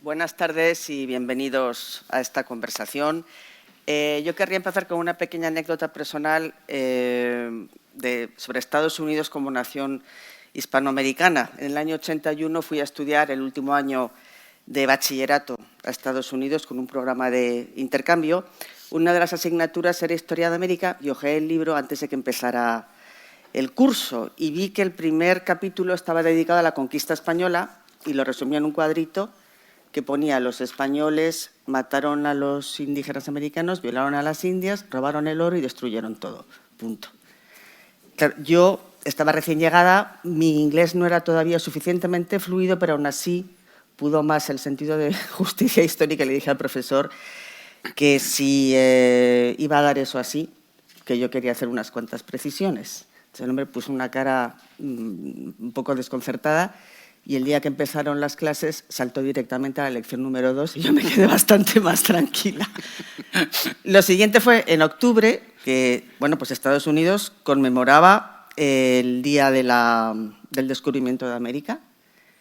Buenas tardes y bienvenidos a esta conversación. Yo querría empezar con una pequeña anécdota personal sobre Estados Unidos como nación hispanoamericana. En el año 81 fui a estudiar el último año de bachillerato a Estados Unidos con un programa de intercambio. Una de las asignaturas era Historia de América y hojeé el libro antes de que empezara el curso y vi que el primer capítulo estaba dedicado a la conquista española y lo resumía en un cuadrito que ponía: los españoles mataron a los indígenas americanos, violaron a las indias, robaron el oro y destruyeron todo. Punto. Claro, yo estaba recién llegada, mi inglés no era todavía suficientemente fluido, pero aún así pudo más el sentido de justicia histórica. Le dije al profesor que si iba a dar eso así, que yo quería hacer unas cuantas precisiones. Entonces el hombre puso una cara un poco desconcertada y el día que empezaron las clases saltó directamente a la lección número 2 y yo me quedé bastante más tranquila. Lo siguiente fue en octubre, que pues Estados Unidos conmemoraba el día del descubrimiento de América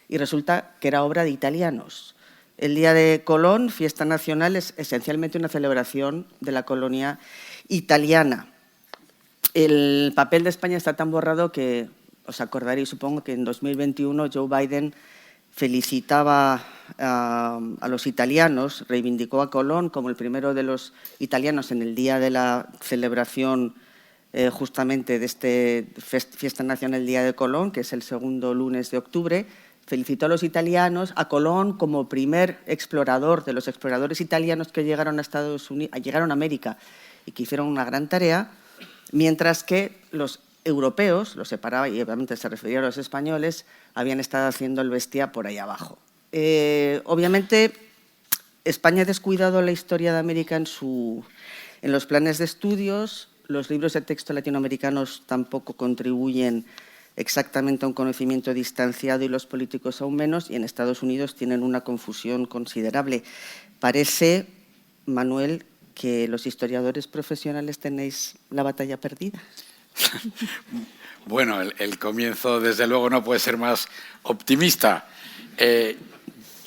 y resulta que era obra de italianos. El día de Colón, fiesta nacional, es esencialmente una celebración de la colonia italiana. El papel de España está tan borrado que os acordaréis, supongo, que en 2021 Joe Biden felicitaba a los italianos, reivindicó a Colón como el primero de los italianos en el día de la celebración justamente de este Fiesta Nacional, el Día de Colón, que es el segundo lunes de octubre. Felicitó a los italianos, a Colón como primer explorador de los exploradores italianos que llegaron a Estados Unidos, llegaron a América y que hicieron una gran tarea, mientras que los europeos, los separaba y obviamente se refería a los españoles, habían estado haciendo el bestia por ahí abajo. Obviamente, España ha descuidado la historia de América en los planes de estudios. Los libros de texto latinoamericanos tampoco contribuyen exactamente a un conocimiento distanciado y los políticos aún menos, y en Estados Unidos tienen una confusión considerable. Parece, Manuel, que los historiadores profesionales tenéis la batalla perdida. Bueno, el comienzo, desde luego, no puede ser más optimista.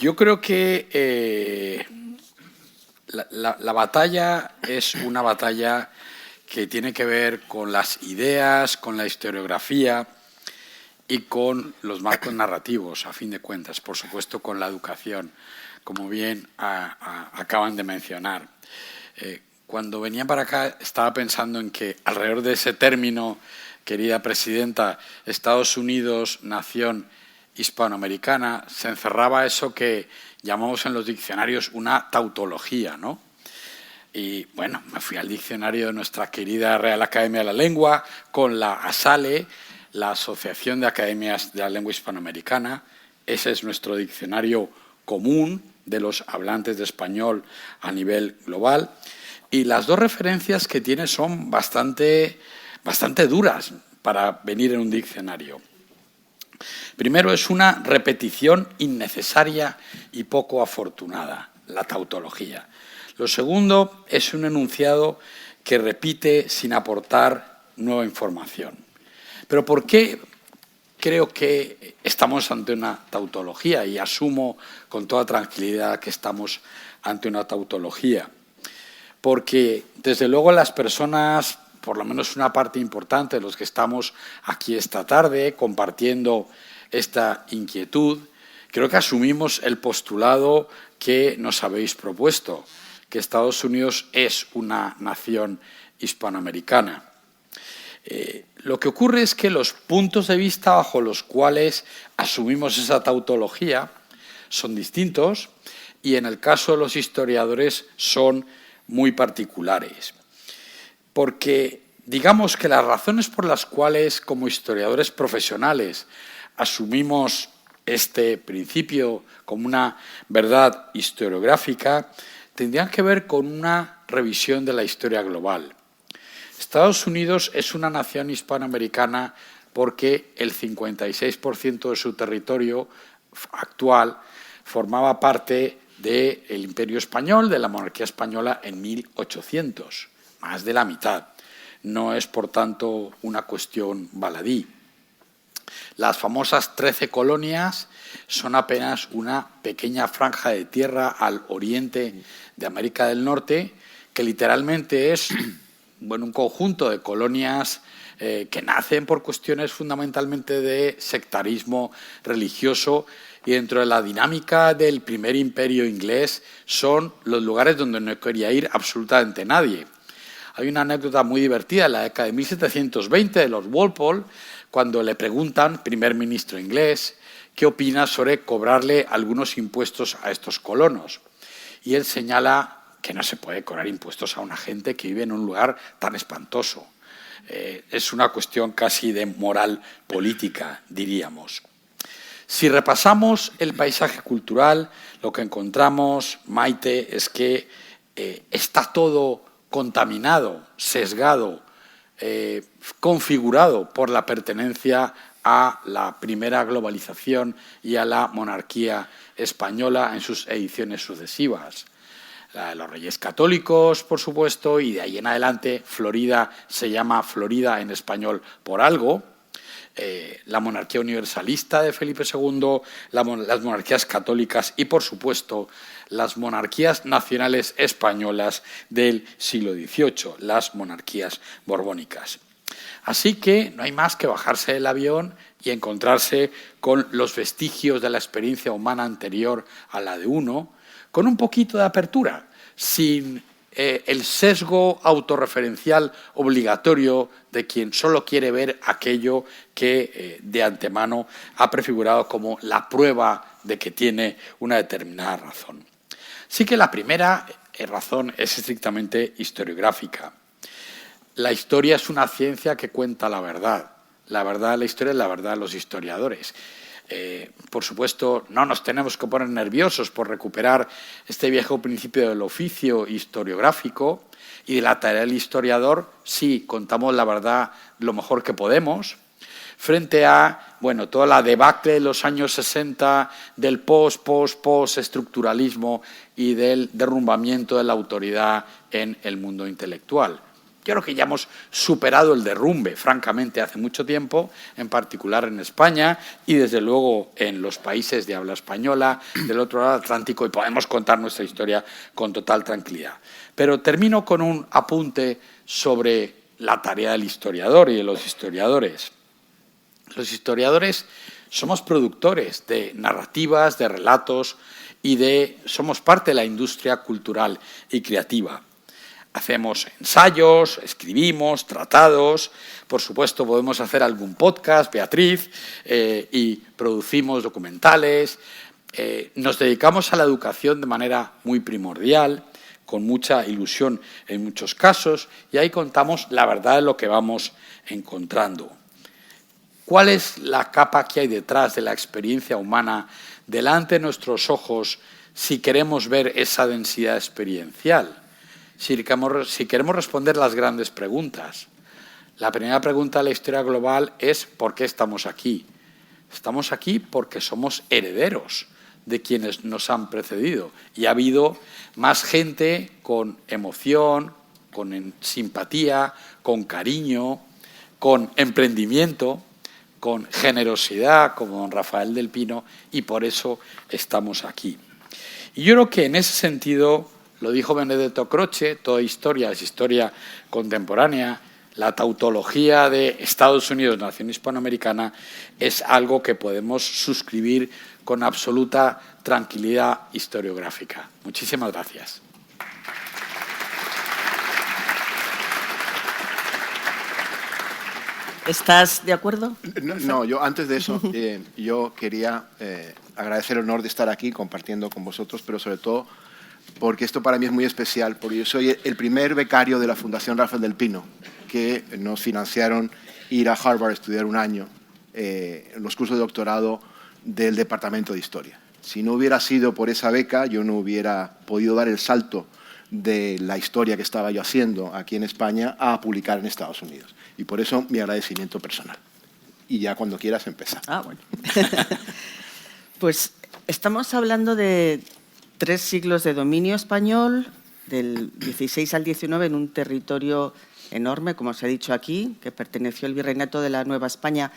Yo creo que la batalla es una batalla que tiene que ver con las ideas, con la historiografía y con los marcos narrativos, a fin de cuentas, por supuesto con la educación, como bien acaban de mencionar. Cuando venía para acá estaba pensando en que alrededor de ese término, querida presidenta, Estados Unidos, nación hispanoamericana, se encerraba eso que llamamos en los diccionarios una tautología, ¿no? Y bueno, me fui al diccionario de nuestra querida Real Academia de la Lengua con la ASALE, la Asociación de Academias de la Lengua Hispanoamericana. Ese es nuestro diccionario común de los hablantes de español a nivel global. Y las dos referencias que tiene son bastante duras para venir en un diccionario. Primero, es una repetición innecesaria y poco afortunada, la tautología. Lo segundo, es un enunciado que repite sin aportar nueva información. Pero ¿por qué creo que estamos ante una tautología? Y asumo con toda tranquilidad que estamos ante una tautología. Porque, desde luego, las personas, por lo menos una parte importante de los que estamos aquí esta tarde compartiendo esta inquietud, creo que asumimos el postulado que nos habéis propuesto, que Estados Unidos es una nación hispanoamericana. Lo que ocurre es que los puntos de vista bajo los cuales asumimos esa tautología son distintos y, en el caso de los historiadores, son muy particulares. Porque digamos que las razones por las cuales, como historiadores profesionales, asumimos este principio como una verdad historiográfica, tendrían que ver con una revisión de la historia global. Estados Unidos es una nación hispanoamericana porque el 56% de su territorio actual formaba parte del Imperio Español, de la monarquía española en 1800, más de la mitad. No es, por tanto, una cuestión baladí. Las famosas 13 colonias son apenas una pequeña franja de tierra al oriente de América del Norte, que literalmente es un conjunto de colonias que nacen por cuestiones fundamentalmente de sectarismo religioso, y dentro de la dinámica del primer imperio inglés son los lugares donde no quería ir absolutamente nadie. Hay una anécdota muy divertida en la década de 1720 de Lord Walpole, cuando le preguntan, primer ministro inglés, qué opina sobre cobrarle algunos impuestos a estos colonos. Y él señala que no se puede cobrar impuestos a una gente que vive en un lugar tan espantoso. Es una cuestión casi de moral política, diríamos. Si repasamos el paisaje cultural, lo que encontramos, Maite, es que está todo contaminado, sesgado, configurado por la pertenencia a la primera globalización y a la monarquía española en sus ediciones sucesivas. Los Reyes Católicos, por supuesto, y de ahí en adelante Florida se llama Florida en español por algo. La monarquía universalista de Felipe II, las monarquías católicas y, por supuesto, las monarquías nacionales españolas del siglo XVIII, las monarquías borbónicas. Así que no hay más que bajarse del avión y encontrarse con los vestigios de la experiencia humana anterior a la de uno, con un poquito de apertura, sin el sesgo autorreferencial obligatorio de quien solo quiere ver aquello que de antemano ha prefigurado como la prueba de que tiene una determinada razón. Sí que la primera razón es estrictamente historiográfica. La historia es una ciencia que cuenta la verdad. La verdad de la historia es la verdad de los historiadores. Por supuesto, no nos tenemos que poner nerviosos por recuperar este viejo principio del oficio historiográfico y de la tarea del historiador. Sí, contamos la verdad lo mejor que podemos, frente a toda la debacle de los años 60 del post-estructuralismo y del derrumbamiento de la autoridad en el mundo intelectual. Yo creo que ya hemos superado el derrumbe, francamente, hace mucho tiempo, en particular en España y, desde luego, en los países de habla española del otro lado del Atlántico, y podemos contar nuestra historia con total tranquilidad. Pero termino con un apunte sobre la tarea del historiador y de los historiadores. Los historiadores somos productores de narrativas, de relatos y somos parte de la industria cultural y creativa. Hacemos ensayos, escribimos, tratados, por supuesto podemos hacer algún podcast, Beatriz, y producimos documentales. Nos dedicamos a la educación de manera muy primordial, con mucha ilusión en muchos casos, y ahí contamos la verdad de lo que vamos encontrando. ¿Cuál es la capa que hay detrás de la experiencia humana delante de nuestros ojos si queremos ver esa densidad experiencial? Si queremos responder las grandes preguntas. La primera pregunta de la historia global es ¿por qué estamos aquí? Estamos aquí porque somos herederos de quienes nos han precedido. Y ha habido más gente con emoción, con simpatía, con cariño, con emprendimiento, con generosidad, como don Rafael del Pino, y por eso estamos aquí. Y yo creo que en ese sentido, lo dijo Benedetto Croce, toda historia es historia contemporánea, la tautología de Estados Unidos, nación hispanoamericana, es algo que podemos suscribir con absoluta tranquilidad historiográfica. Muchísimas gracias. ¿Estás de acuerdo? No, yo antes de eso, yo quería agradecer el honor de estar aquí compartiendo con vosotros, pero sobre todo porque esto para mí es muy especial, porque yo soy el primer becario de la Fundación Rafael del Pino, que nos financiaron ir a Harvard a estudiar un año los cursos de doctorado del Departamento de Historia. Si no hubiera sido por esa beca, yo no hubiera podido dar el salto de la historia que estaba yo haciendo aquí en España a publicar en Estados Unidos. Y por eso mi agradecimiento personal. Y ya cuando quieras empezar. Bueno. Pues estamos hablando de 3 siglos de dominio español, del 16 al 19, en un territorio enorme, como se ha dicho aquí, que perteneció al Virreinato de la Nueva España.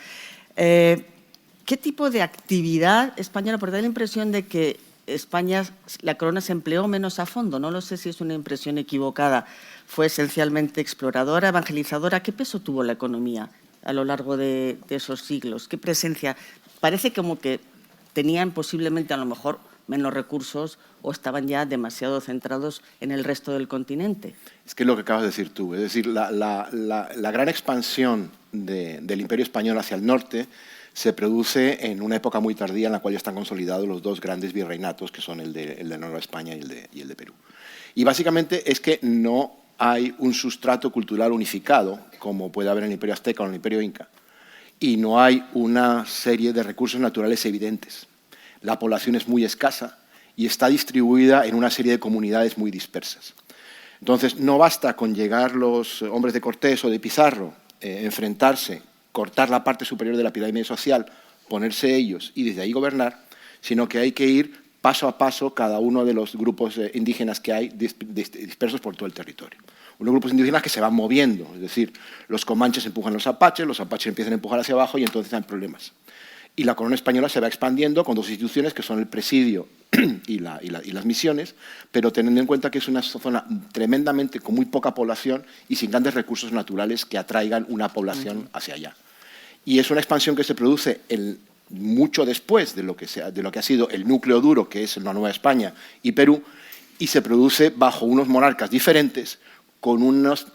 ¿Qué tipo de actividad española? Porque da la impresión de que España, la corona se empleó menos a fondo. No lo sé si es una impresión equivocada. Fue esencialmente exploradora, evangelizadora. ¿Qué peso tuvo la economía a lo largo de esos siglos? ¿Qué presencia? Parece como que tenían posiblemente a lo mejor menos recursos o estaban ya demasiado centrados en el resto del continente. Es que es lo que acabas de decir tú. Es decir, la gran expansión del Imperio Español hacia el norte se produce en una época muy tardía en la cual ya están consolidados los dos grandes virreinatos, que son el de Nueva España y el de Perú. Y básicamente es que no hay un sustrato cultural unificado, como puede haber en el Imperio Azteca o en el Imperio Inca, y no hay una serie de recursos naturales evidentes. La población es muy escasa y está distribuida en una serie de comunidades muy dispersas. Entonces, no basta con llegar los hombres de Cortés o de Pizarro, enfrentarse, cortar la parte superior de la pirámide social, ponerse ellos y desde ahí gobernar, sino que hay que ir paso a paso cada uno de los grupos indígenas que hay dispersos por todo el territorio. Unos grupos indígenas que se van moviendo, es decir, los comanches empujan a los apaches empiezan a empujar hacia abajo y entonces hay problemas. Y la corona española se va expandiendo con dos instituciones que son el presidio y las misiones, pero teniendo en cuenta que es una zona tremendamente con muy poca población y sin grandes recursos naturales que atraigan una población hacia allá. Y es una expansión que se produce mucho después de lo que ha sido el núcleo duro, que es la Nueva España y Perú, y se produce bajo unos monarcas diferentes con unos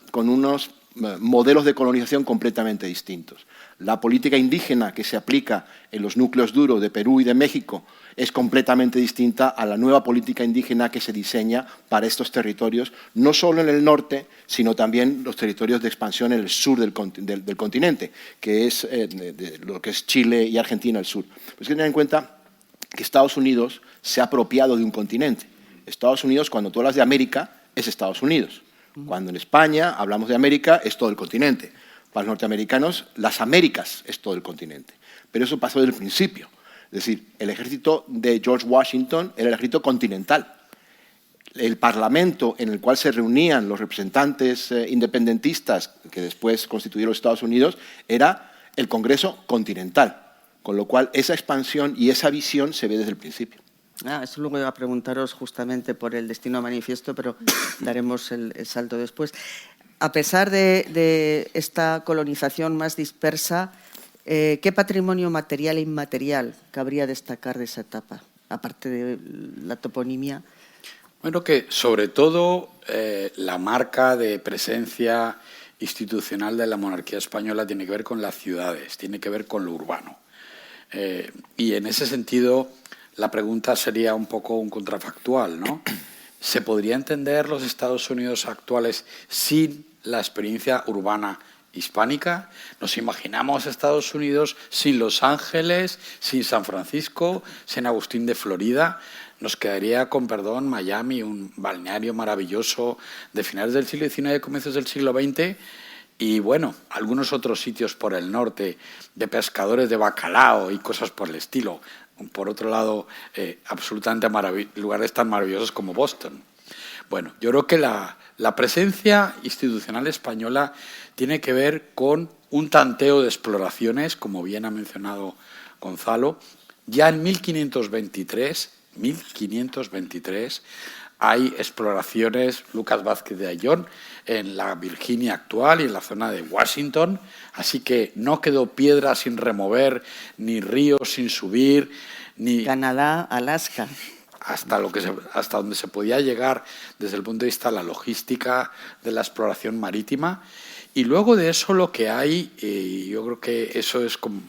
modelos de colonización completamente distintos. La política indígena que se aplica en los núcleos duros de Perú y de México es completamente distinta a la nueva política indígena que se diseña para estos territorios, no solo en el norte, sino también los territorios de expansión en el sur del continente, que es lo que es Chile y Argentina al sur. Pues hay que tener en cuenta que Estados Unidos se ha apropiado de un continente. Estados Unidos, cuando tú hablas de América, es Estados Unidos. Cuando en España hablamos de América, es todo el continente. Para los norteamericanos, las Américas es todo el continente. Pero eso pasó desde el principio. Es decir, el ejército de George Washington era el ejército continental. El parlamento en el cual se reunían los representantes independentistas que después constituyeron los Estados Unidos era el Congreso continental. Con lo cual, esa expansión y esa visión se ve desde el principio. Eso luego iba a preguntaros justamente por el Destino Manifiesto, pero daremos el salto después. A pesar de esta colonización más dispersa, ¿qué patrimonio material e inmaterial cabría destacar de esa etapa, aparte de la toponimia? Bueno, que sobre todo la marca de presencia institucional de la monarquía española tiene que ver con las ciudades, tiene que ver con lo urbano. Y en ese sentido, la pregunta sería un poco un contrafactual, ¿no? ¿Se podría entender los Estados Unidos actuales sin la experiencia urbana hispánica? ¿Nos imaginamos Estados Unidos sin Los Ángeles, sin San Francisco, sin Agustín de Florida? Nos quedaría, con perdón, Miami, un balneario maravilloso de finales del siglo XIX, comienzos del siglo XX, y bueno, algunos otros sitios por el norte de pescadores de bacalao y cosas por el estilo. Por otro lado, absolutamente lugares tan maravillosos como Boston. Bueno, yo creo que la presencia institucional española tiene que ver con un tanteo de exploraciones, como bien ha mencionado Gonzalo. Ya en 1523 hay exploraciones, Lucas Vázquez de Ayllón, en la Virginia actual y en la zona de Washington, así que no quedó piedra sin remover, ni río sin subir, ni Canadá, Alaska. Hasta donde se podía llegar desde el punto de vista de la logística de la exploración marítima. Y luego de eso lo que hay, y yo creo que eso es, como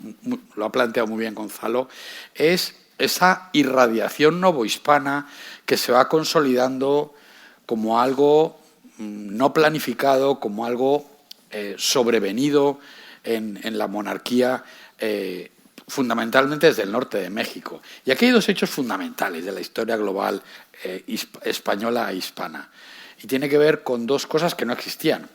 lo ha planteado muy bien Gonzalo, es esa irradiación novohispana que se va consolidando como algo no planificado, como algo sobrevenido en la monarquía, fundamentalmente desde el norte de México. Y aquí hay dos hechos fundamentales de la historia global española e hispana. Y tiene que ver con dos cosas que no existían.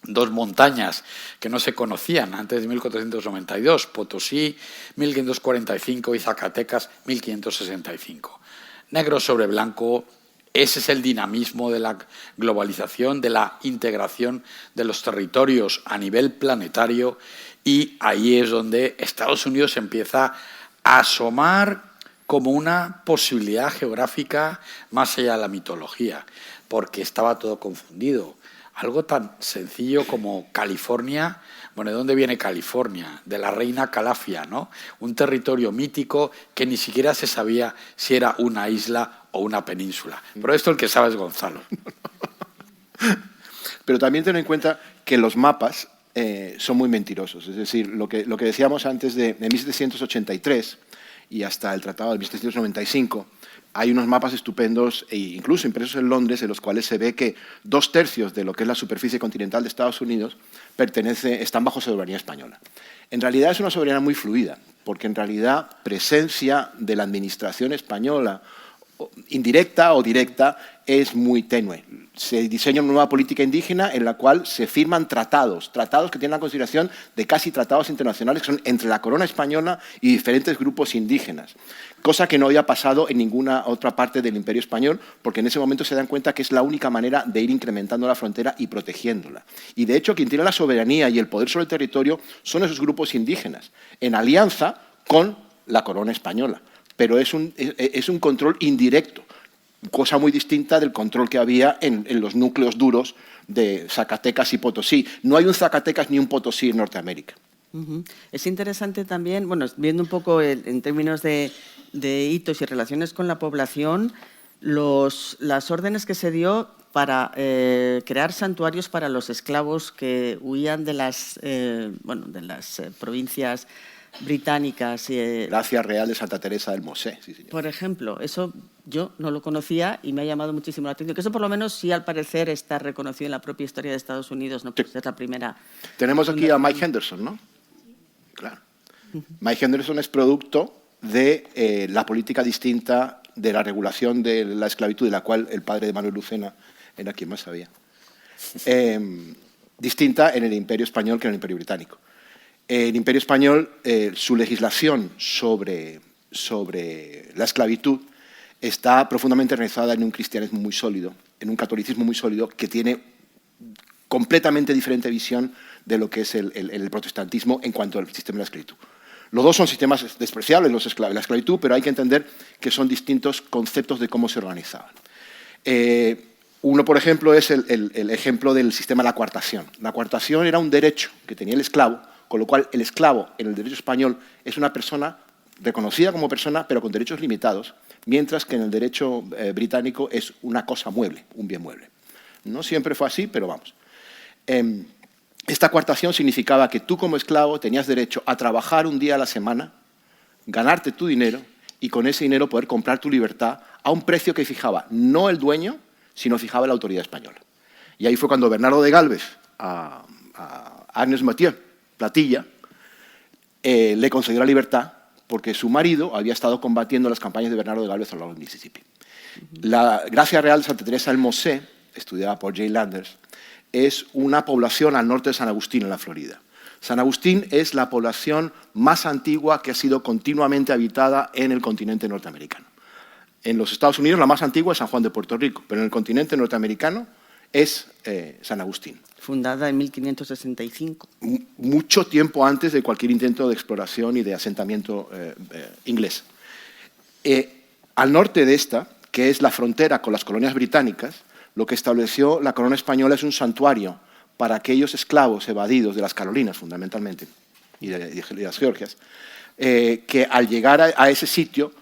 Dos montañas que no se conocían antes de 1492, Potosí, 1545 y Zacatecas, 1565. Negro sobre blanco, ese es el dinamismo de la globalización, de la integración de los territorios a nivel planetario y ahí es donde Estados Unidos empieza a asomar como una posibilidad geográfica más allá de la mitología, porque estaba todo confundido. Algo tan sencillo como California. Bueno, ¿de dónde viene California? De la reina Calafia, ¿no? Un territorio mítico que ni siquiera se sabía si era una isla o una península. Pero esto el que sabe es Gonzalo. Pero también ten en cuenta que los mapas son muy mentirosos. Es decir, lo que decíamos antes de 1783 y hasta el Tratado de 1795, hay unos mapas estupendos, e incluso impresos en Londres, en los cuales se ve que 2/3 de lo que es la superficie continental de Estados Unidos están bajo soberanía española. En realidad es una soberanía muy fluida, porque en realidad presencia de la administración española, indirecta o directa, es muy tenue. Se diseña una nueva política indígena en la cual se firman tratados que tienen la consideración de casi tratados internacionales que son entre la corona española y diferentes grupos indígenas, cosa que no había pasado en ninguna otra parte del Imperio Español, porque en ese momento se dan cuenta que es la única manera de ir incrementando la frontera y protegiéndola. Y de hecho quien tiene la soberanía y el poder sobre el territorio son esos grupos indígenas, en alianza con la corona española, pero es un control indirecto, cosa muy distinta del control que había en los núcleos duros de Zacatecas y Potosí. No hay un Zacatecas ni un Potosí en Norteamérica. Es interesante también, bueno, viendo un poco en términos de hitos y relaciones con la población, las órdenes que se dio para crear santuarios para los esclavos que huían de las provincias británicas. Gracia Real de Santa Teresa del Mosé. Sí, señor. Por ejemplo, eso yo no lo conocía y me ha llamado muchísimo la atención. Que eso por lo menos sí al parecer está reconocido en la propia historia de Estados Unidos, ¿no? Pues Sí. es la primera. Tenemos aquí a Mike Henderson, ¿no? Claro. Mike Henderson es producto de la política distinta de la regulación de la esclavitud, de la cual el padre de Manuel Lucena era quien más sabía. Distinta en el Imperio Español que en el Imperio Británico. El Imperio Español, su legislación sobre la esclavitud está profundamente enraizada en un cristianismo muy sólido, en un catolicismo muy sólido que tiene completamente diferente visión de lo que es el protestantismo en cuanto al sistema de la esclavitud. Los dos son sistemas despreciables, la esclavitud, pero hay que entender que son distintos conceptos de cómo se organizaban. Uno, por ejemplo, es el ejemplo del sistema de la coartación. La coartación era un derecho que tenía el esclavo, con lo cual el esclavo en el derecho español es una persona reconocida como persona, pero con derechos limitados, mientras que en el derecho británico es una cosa mueble, un bien mueble. No siempre fue así, pero vamos. Esta coartación significaba que tú como esclavo tenías derecho a trabajar un día a la semana, ganarte tu dinero y con ese dinero poder comprar tu libertad a un precio que fijaba no el dueño, sino fijaba la autoridad española. Y ahí fue cuando Bernardo de Gálvez a Agnes Mathieu Platilla le concedió la libertad porque su marido había estado combatiendo las campañas de Bernardo de Gálvez a lo largo del Mississippi. La Gracia Real de Santa Teresa del Mosé, estudiada por Jay Landers, es una población al norte de San Agustín, en la Florida. San Agustín es la población más antigua que ha sido continuamente habitada en el continente norteamericano. En los Estados Unidos la más antigua es San Juan de Puerto Rico, pero en el continente norteamericano es San Agustín. Fundada en 1565. Mucho tiempo antes de cualquier intento de exploración y de asentamiento inglés. Al norte de esta, que es la frontera con las colonias británicas, lo que estableció la corona española es un santuario para aquellos esclavos evadidos de las Carolinas, fundamentalmente, y de las Georgias, que al llegar a ese sitio,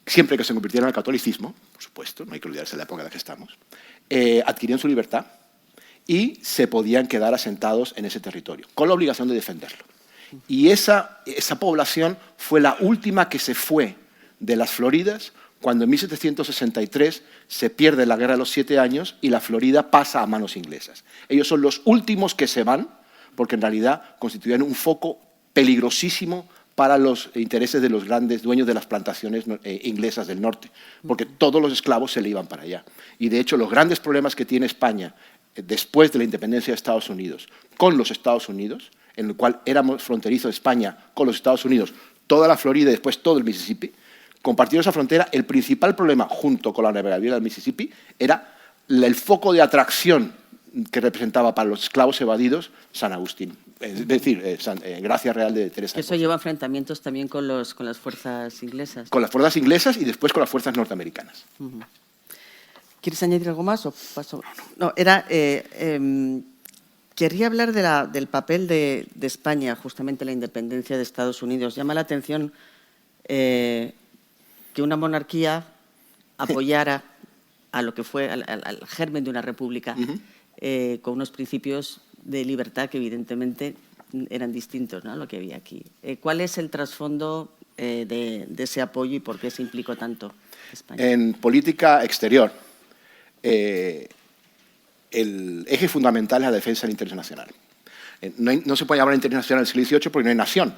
siempre que se convirtieron al catolicismo, por supuesto, no hay que olvidarse de la época en la que estamos, adquirían su libertad y se podían quedar asentados en ese territorio, con la obligación de defenderlo. Y esa población fue la última que se fue de las Floridas cuando en 1763 se pierde la Guerra de los 7 Años y la Florida pasa a manos inglesas. Ellos son los últimos que se van porque en realidad constituían un foco peligrosísimo para los intereses de los grandes dueños de las plantaciones inglesas del norte, porque todos los esclavos se le iban para allá. Y de hecho los grandes problemas que tiene España después de la independencia de Estados Unidos con los Estados Unidos, en el cual éramos fronterizo de España con los Estados Unidos, toda la Florida y después todo el Mississippi, compartiendo esa frontera, el principal problema, junto con la navegabilidad del Mississippi, era el foco de atracción que representaba para los esclavos evadidos San Agustín. es decir, Gracia Real de Teresa. Que eso lleva enfrentamientos también con las fuerzas inglesas. Con las fuerzas inglesas y después con las fuerzas norteamericanas. ¿Quieres añadir algo más o paso? No, querría hablar del papel de España, justamente la independencia de Estados Unidos. Llama la atención que una monarquía apoyara a lo que fue al germen de una república con unos principios de libertad que evidentemente eran distintos, ¿no?, a lo que había aquí. ¿Cuál es el trasfondo de ese apoyo y por qué se implicó tanto España? En política exterior, el eje fundamental es la defensa del interés nacional. No se puede hablar de interés nacional del siglo XVIII porque no hay nación,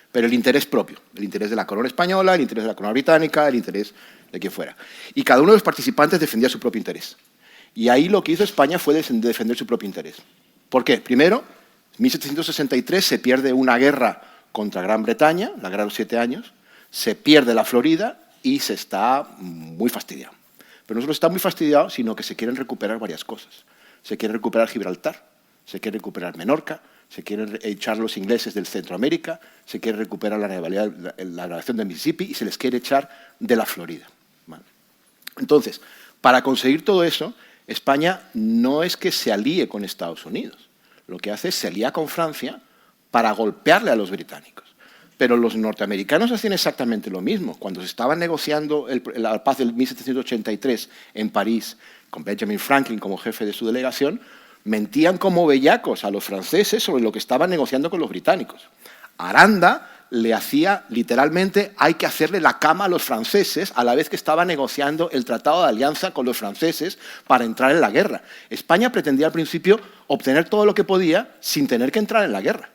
pero el interés propio, el interés de la corona española, el interés de la corona británica, el interés de quien fuera. Y cada uno de los participantes defendía su propio interés. Y ahí lo que hizo España fue defender su propio interés. ¿Por qué? Primero, en 1763 se pierde una guerra contra Gran Bretaña, la guerra de los 7 años, se pierde la Florida y se está muy fastidiado. Pero no solo está muy fastidiado, sino que se quieren recuperar varias cosas. Se quiere recuperar Gibraltar, se quiere recuperar Menorca, se quieren echar los ingleses del Centroamérica, se quiere recuperar la navegación de Mississippi y se les quiere echar de la Florida. ¿Vale? Entonces, para conseguir todo eso, España no es que se alíe con Estados Unidos. Lo que hace es se alía con Francia para golpearle a los británicos. Pero los norteamericanos hacían exactamente lo mismo. Cuando se estaba negociando la paz del 1783 en París, con Benjamin Franklin como jefe de su delegación, mentían como bellacos a los franceses sobre lo que estaban negociando con los británicos. Aranda le hacía, literalmente, hay que hacerle la cama a los franceses a la vez que estaba negociando el tratado de alianza con los franceses para entrar en la guerra. España pretendía al principio obtener todo lo que podía sin tener que entrar en la guerra.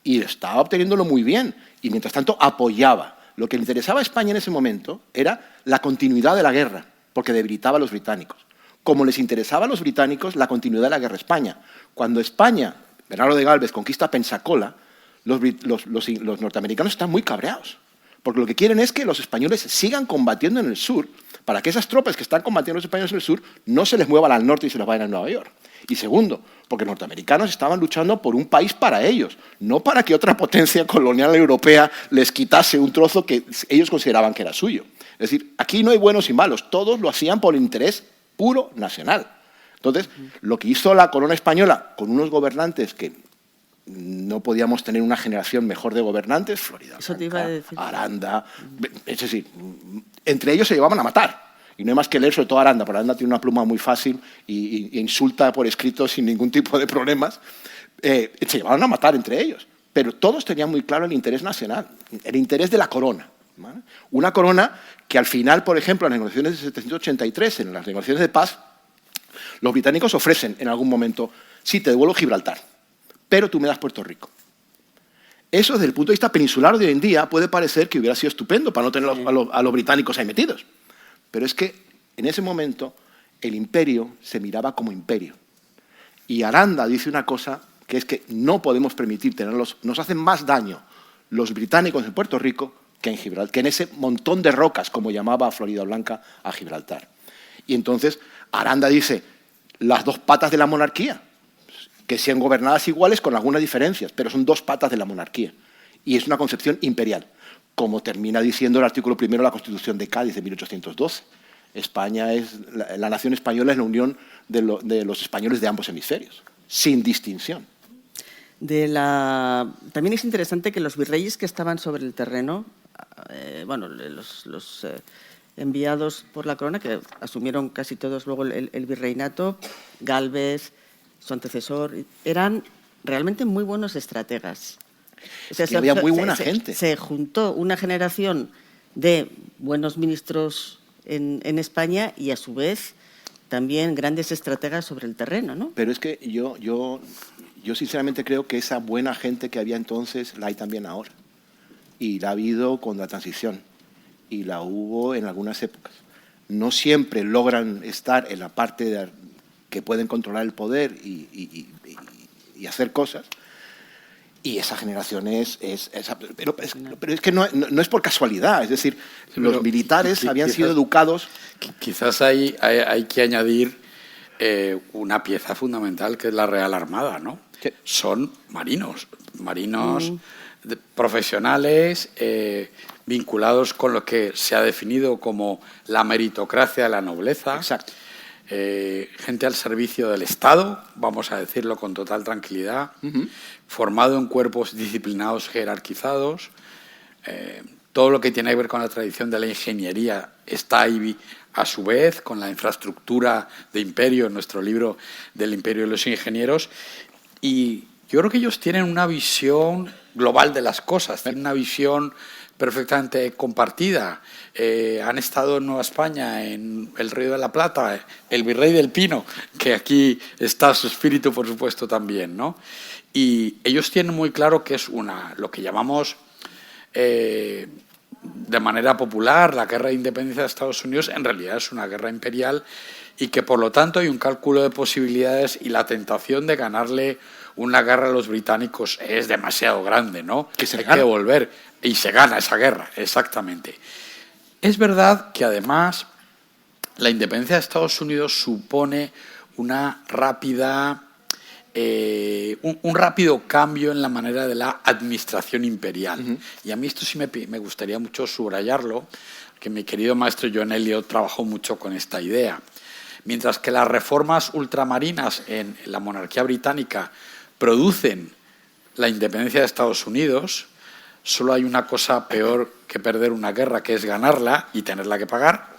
Y estaba obteniéndolo muy bien. Y mientras tanto apoyaba. Lo que le interesaba a España en ese momento era la continuidad de la guerra, porque debilitaba a los británicos. Como les interesaba a los británicos la continuidad de la guerra a España. Cuando España, Bernardo de Gálvez, conquista Pensacola, los norteamericanos están muy cabreados, porque lo que quieren es que los españoles sigan combatiendo en el sur, para que esas tropas que están combatiendo los españoles en el sur no se les muevan al norte y se los vayan a Nueva York. Y segundo, porque los norteamericanos estaban luchando por un país para ellos, no para que otra potencia colonial europea les quitase un trozo que ellos consideraban que era suyo. Es decir, aquí no hay buenos y malos, todos lo hacían por el interés puro nacional. Entonces, lo que hizo la corona española con unos gobernantes que no podíamos tener una generación mejor de gobernantes, Florida Blanca, Aranda, es decir, entre ellos se llevaban a matar. Y no hay más que leer, sobre todo Aranda, porque Aranda tiene una pluma muy fácil e insulta por escrito sin ningún tipo de problemas. Se llevaban a matar entre ellos. Pero todos tenían muy claro el interés nacional, el interés de la corona. ¿Vale? Una corona que al final, por ejemplo, en las negociaciones de 1783, en las negociaciones de paz, los británicos ofrecen en algún momento, sí, te devuelvo Gibraltar, pero tú me das Puerto Rico. Eso, desde el punto de vista peninsular de hoy en día, puede parecer que hubiera sido estupendo para no tener a los británicos ahí metidos. Pero es que en ese momento el imperio se miraba como imperio. Y Aranda dice una cosa, que es que no podemos permitir tenerlos, nos hacen más daño los británicos en Puerto Rico que en Gibraltar, que en ese montón de rocas, como llamaba a Florida Blanca a Gibraltar. Y entonces Aranda dice, las dos patas de la monarquía, que sean gobernadas iguales con algunas diferencias, pero son dos patas de la monarquía. Y es una concepción imperial, como termina diciendo el artículo 1 de la Constitución de Cádiz de 1812. España la nación española es la unión de los españoles de ambos hemisferios, sin distinción. También es interesante que los virreyes que estaban sobre el terreno, los enviados por la corona, que asumieron casi todos luego el virreinato, Gálvez, su antecesor, eran realmente muy buenos estrategas. O sea, había muy buena gente. Se juntó una generación de buenos ministros en España y, a su vez, también grandes estrategas sobre el terreno, ¿no? Pero es que yo sinceramente creo que esa buena gente que había entonces la hay también ahora. Y la ha habido con la transición. Y la hubo en algunas épocas. No siempre logran estar en la parte que pueden controlar el poder y hacer cosas. Y esa generación pero es que no es por casualidad. Es decir, los militares habían sido educados. Quizás hay que añadir una pieza fundamental que es la Real Armada, ¿no? Sí. Son marinos profesionales vinculados con lo que se ha definido como la meritocracia de la nobleza. Exacto. Gente al servicio del Estado, vamos a decirlo con total tranquilidad, formado en cuerpos disciplinados, jerarquizados. Todo lo que tiene que ver con la tradición de la ingeniería está ahí a su vez, con la infraestructura de imperio, en nuestro libro del Imperio de los Ingenieros. Y yo creo que ellos tienen una visión global de las cosas, tienen una visión perfectamente compartida. Han estado en Nueva España, en el Río de la Plata, el Virrey del Pino, que aquí está su espíritu, por supuesto, también, ¿no? Y ellos tienen muy claro que es lo que llamamos de manera popular la guerra de independencia de Estados Unidos, en realidad es una guerra imperial y que por lo tanto hay un cálculo de posibilidades y la tentación de ganarle una guerra a los británicos es demasiado grande, ¿no? Hay que volver y se gana esa guerra, exactamente. Es verdad que además la independencia de Estados Unidos supone una rápida un rápido cambio en la manera de la administración imperial. Y a mí esto sí me gustaría mucho subrayarlo, que mi querido maestro John Eliot trabajó mucho con esta idea. Mientras que las reformas ultramarinas en la monarquía británica producen la independencia de Estados Unidos, solo hay una cosa peor que perder una guerra, que es ganarla y tenerla que pagar.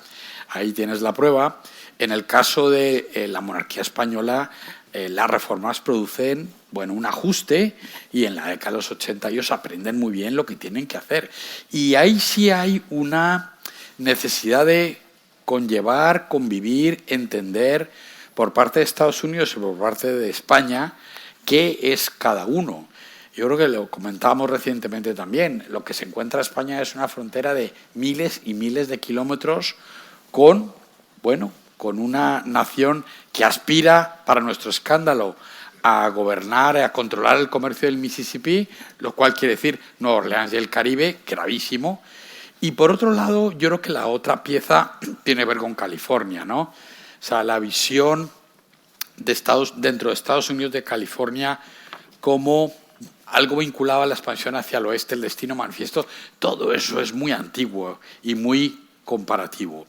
Ahí tienes la prueba. En el caso de la monarquía española, las reformas producen un ajuste y en la década de los 80 ellos aprenden muy bien lo que tienen que hacer. Y ahí sí hay una necesidad de conllevar, convivir, entender por parte de Estados Unidos y por parte de España qué es cada uno. Yo creo que lo comentábamos recientemente también. Lo que se encuentra España es una frontera de miles y miles de kilómetros con una nación que aspira, para nuestro escándalo, a gobernar, a controlar el comercio del Mississippi, lo cual quiere decir Nueva Orleans y el Caribe, gravísimo. Y por otro lado, yo creo que la otra pieza tiene que ver con California, ¿no? O sea, la visión dentro de Estados Unidos de California como algo vinculado a la expansión hacia el oeste, el destino manifiesto, todo eso es muy antiguo y muy comparativo.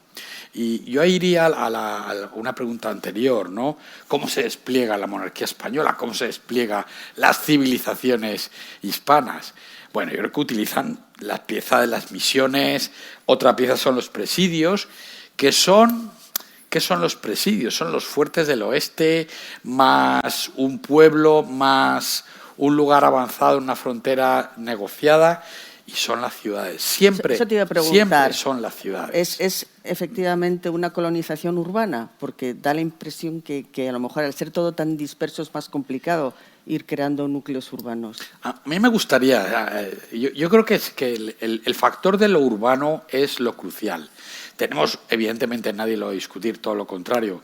Y yo ahí iría a una pregunta anterior, ¿no? ¿Cómo se despliega la monarquía española? ¿Cómo se despliega las civilizaciones hispanas? Bueno, yo creo que utilizan la pieza de las misiones, otra pieza son los presidios, ¿qué son los presidios? Son los fuertes del oeste, más un pueblo, más un lugar avanzado, una frontera negociada, y son las ciudades. Siempre son las ciudades. ¿Es efectivamente una colonización urbana? Porque da la impresión que a lo mejor al ser todo tan disperso es más complicado ir creando núcleos urbanos. A mí me gustaría, yo creo que el factor de lo urbano es lo crucial. Tenemos, evidentemente, nadie lo va a discutir, todo lo contrario.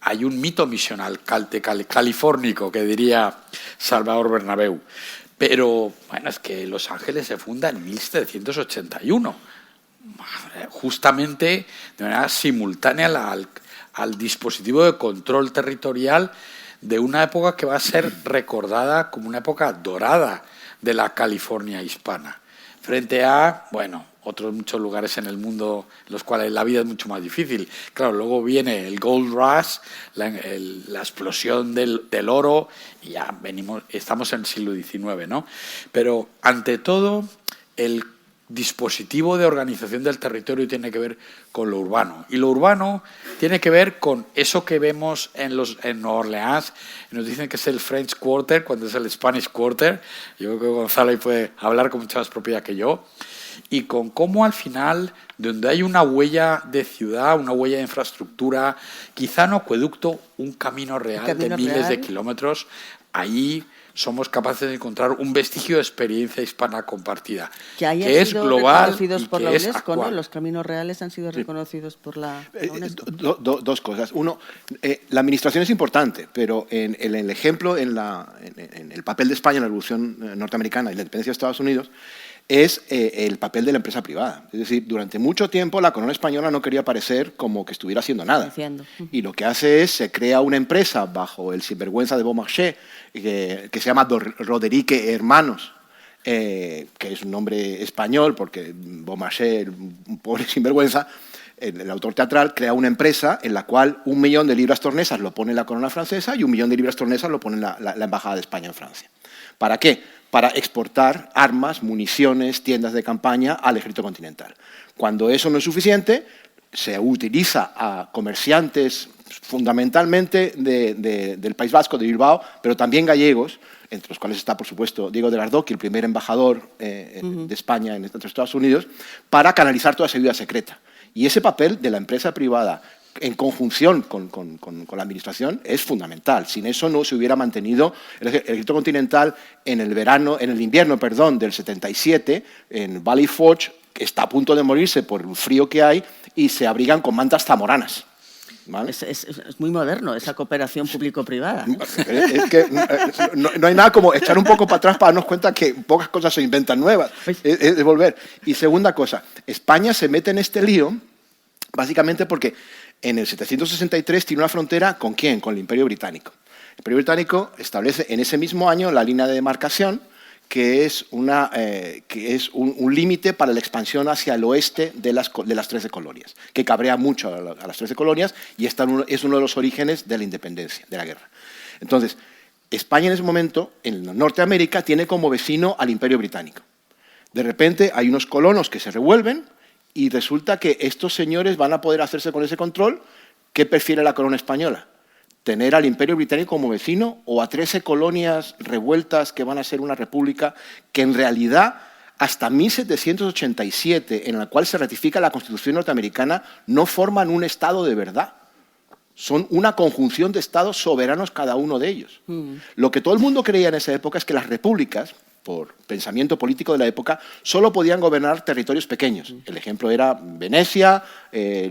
Hay un mito misional califórnico, que diría Salvador Bernabéu. Pero, es que Los Ángeles se funda en 1781, justamente de manera simultánea al dispositivo de control territorial de una época que va a ser recordada como una época dorada de la California hispana, frente a, otros muchos lugares en el mundo en los cuales la vida es mucho más difícil. Claro, luego viene el Gold Rush, la explosión del oro, y ya estamos en el siglo XIX, ¿no? Pero, ante todo, el dispositivo de organización del territorio tiene que ver con lo urbano. Y lo urbano tiene que ver con eso que vemos en Nueva Orleans. Nos dicen que es el French Quarter, cuando es el Spanish Quarter. Yo creo que Gonzalo ahí puede hablar con mucha más propiedad que yo. Y con cómo al final, donde hay una huella de ciudad, una huella de infraestructura, quizá no acueducto, un camino real de miles de kilómetros, ahí somos capaces de encontrar un vestigio de experiencia hispana compartida, que es global y que es actual. Los caminos reales han sido reconocidos por la UNESCO. Dos cosas. Uno, la administración es importante, pero en el ejemplo, en el papel de España en la Revolución Norteamericana y la independencia de Estados Unidos, es el papel de la empresa privada. Es decir, durante mucho tiempo la corona española no quería parecer como que estuviera haciendo nada. Y lo que hace es, se crea una empresa bajo el sinvergüenza de Beaumarchais, que se llama Roderique Hermanos, que es un nombre español, porque Beaumarchais, un pobre sinvergüenza, el autor teatral, crea una empresa en la cual 1 millón de libras tornesas lo pone la corona francesa y 1 millón de libras tornesas lo pone la Embajada de España en Francia. ¿Para qué? Para exportar armas, municiones, tiendas de campaña al ejército continental. Cuando eso no es suficiente, se utiliza a comerciantes fundamentalmente del País Vasco, de Bilbao, pero también gallegos, entre los cuales está, por supuesto, Diego de Ardóquil, el primer embajador de España en Estados Unidos, para canalizar toda esa ayuda secreta. Y ese papel de la empresa privada, en conjunción con la administración, es fundamental. Sin eso no se hubiera mantenido el ejército continental en el invierno del 77, en Valley Forge, que está a punto de morirse por el frío que hay, y se abrigan con mantas zamoranas. ¿Vale? Es muy moderno esa cooperación público-privada. Es que no hay nada como echar un poco para atrás para darnos cuenta que pocas cosas se inventan nuevas. Es volver. Y segunda cosa, España se mete en este lío básicamente porque en el 763 tiene una frontera ¿con quién? Con el Imperio Británico. El Imperio Británico establece en ese mismo año la línea de demarcación, que es un límite para la expansión hacia el oeste de las 13 colonias, que cabrea mucho a las 13 colonias y es uno de los orígenes de la independencia, de la guerra. Entonces, España en ese momento, en Norteamérica, tiene como vecino al Imperio Británico. De repente hay unos colonos que se revuelven y resulta que estos señores van a poder hacerse con ese control. ¿Qué prefiere la corona española? ¿Tener al Imperio Británico como vecino o a 13 colonias revueltas que van a ser una república que en realidad hasta 1787, en la cual se ratifica la Constitución norteamericana, no forman un Estado de verdad? Son una conjunción de estados soberanos cada uno de ellos. Lo que todo el mundo creía en esa época es que las repúblicas, por pensamiento político de la época, solo podían gobernar territorios pequeños. El ejemplo era Venecia,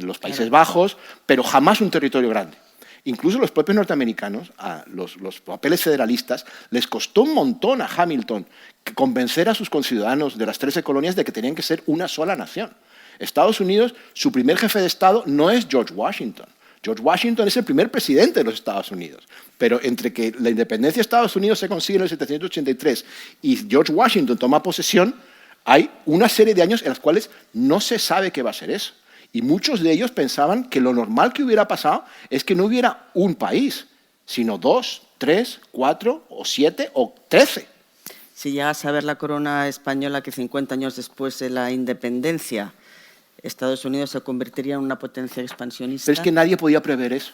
los Países Bajos, pero jamás un territorio grande. Incluso los propios norteamericanos, a los papeles federalistas, les costó un montón a Hamilton convencer a sus conciudadanos de las 13 colonias de que tenían que ser una sola nación. Estados Unidos, su primer jefe de Estado no es George Washington. George Washington es el primer presidente de los Estados Unidos, pero entre que la independencia de Estados Unidos se consigue en el 1783 y George Washington toma posesión, hay una serie de años en los cuales no se sabe qué va a ser eso. Y muchos de ellos pensaban que lo normal que hubiera pasado es que no hubiera un país, sino 2, 3, 4 o 7 o 13. Si llegas a ver la corona española que 50 años después de la independencia, Estados Unidos se convertiría en una potencia expansionista. Pero es que nadie podía prever eso.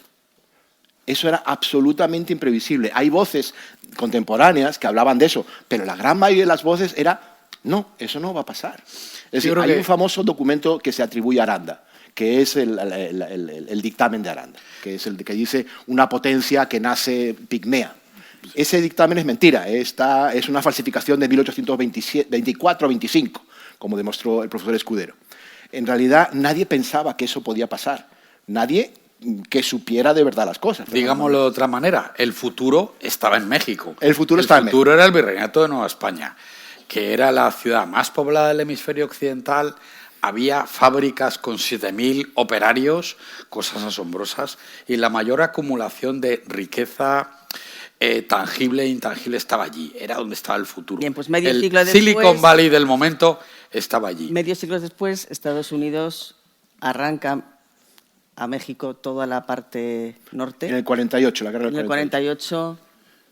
Eso era absolutamente imprevisible. Hay voces contemporáneas que hablaban de eso, pero la gran mayoría de las voces era, no, eso no va a pasar. Es decir, hay un famoso documento que se atribuye a Aranda, que es el dictamen de Aranda, que es el que dice una potencia que nace pigmea. Ese dictamen es mentira, es una falsificación de 1824-25, como demostró el profesor Escudero. En realidad, nadie pensaba que eso podía pasar. Nadie que supiera de verdad las cosas. Digámoslo de otra manera, el futuro estaba en México. El futuro estaba en México. El futuro era el Virreinato de Nueva España, que era la ciudad más poblada del hemisferio occidental. Había fábricas con 7.000 operarios, cosas asombrosas, y la mayor acumulación de riqueza tangible e intangible estaba allí. Era donde estaba el futuro. Bien, pues medio el siglo después, Silicon Valley del momento estaba allí. Medio siglo después, Estados Unidos arranca a México toda la parte norte. En el 48, la guerra del 48,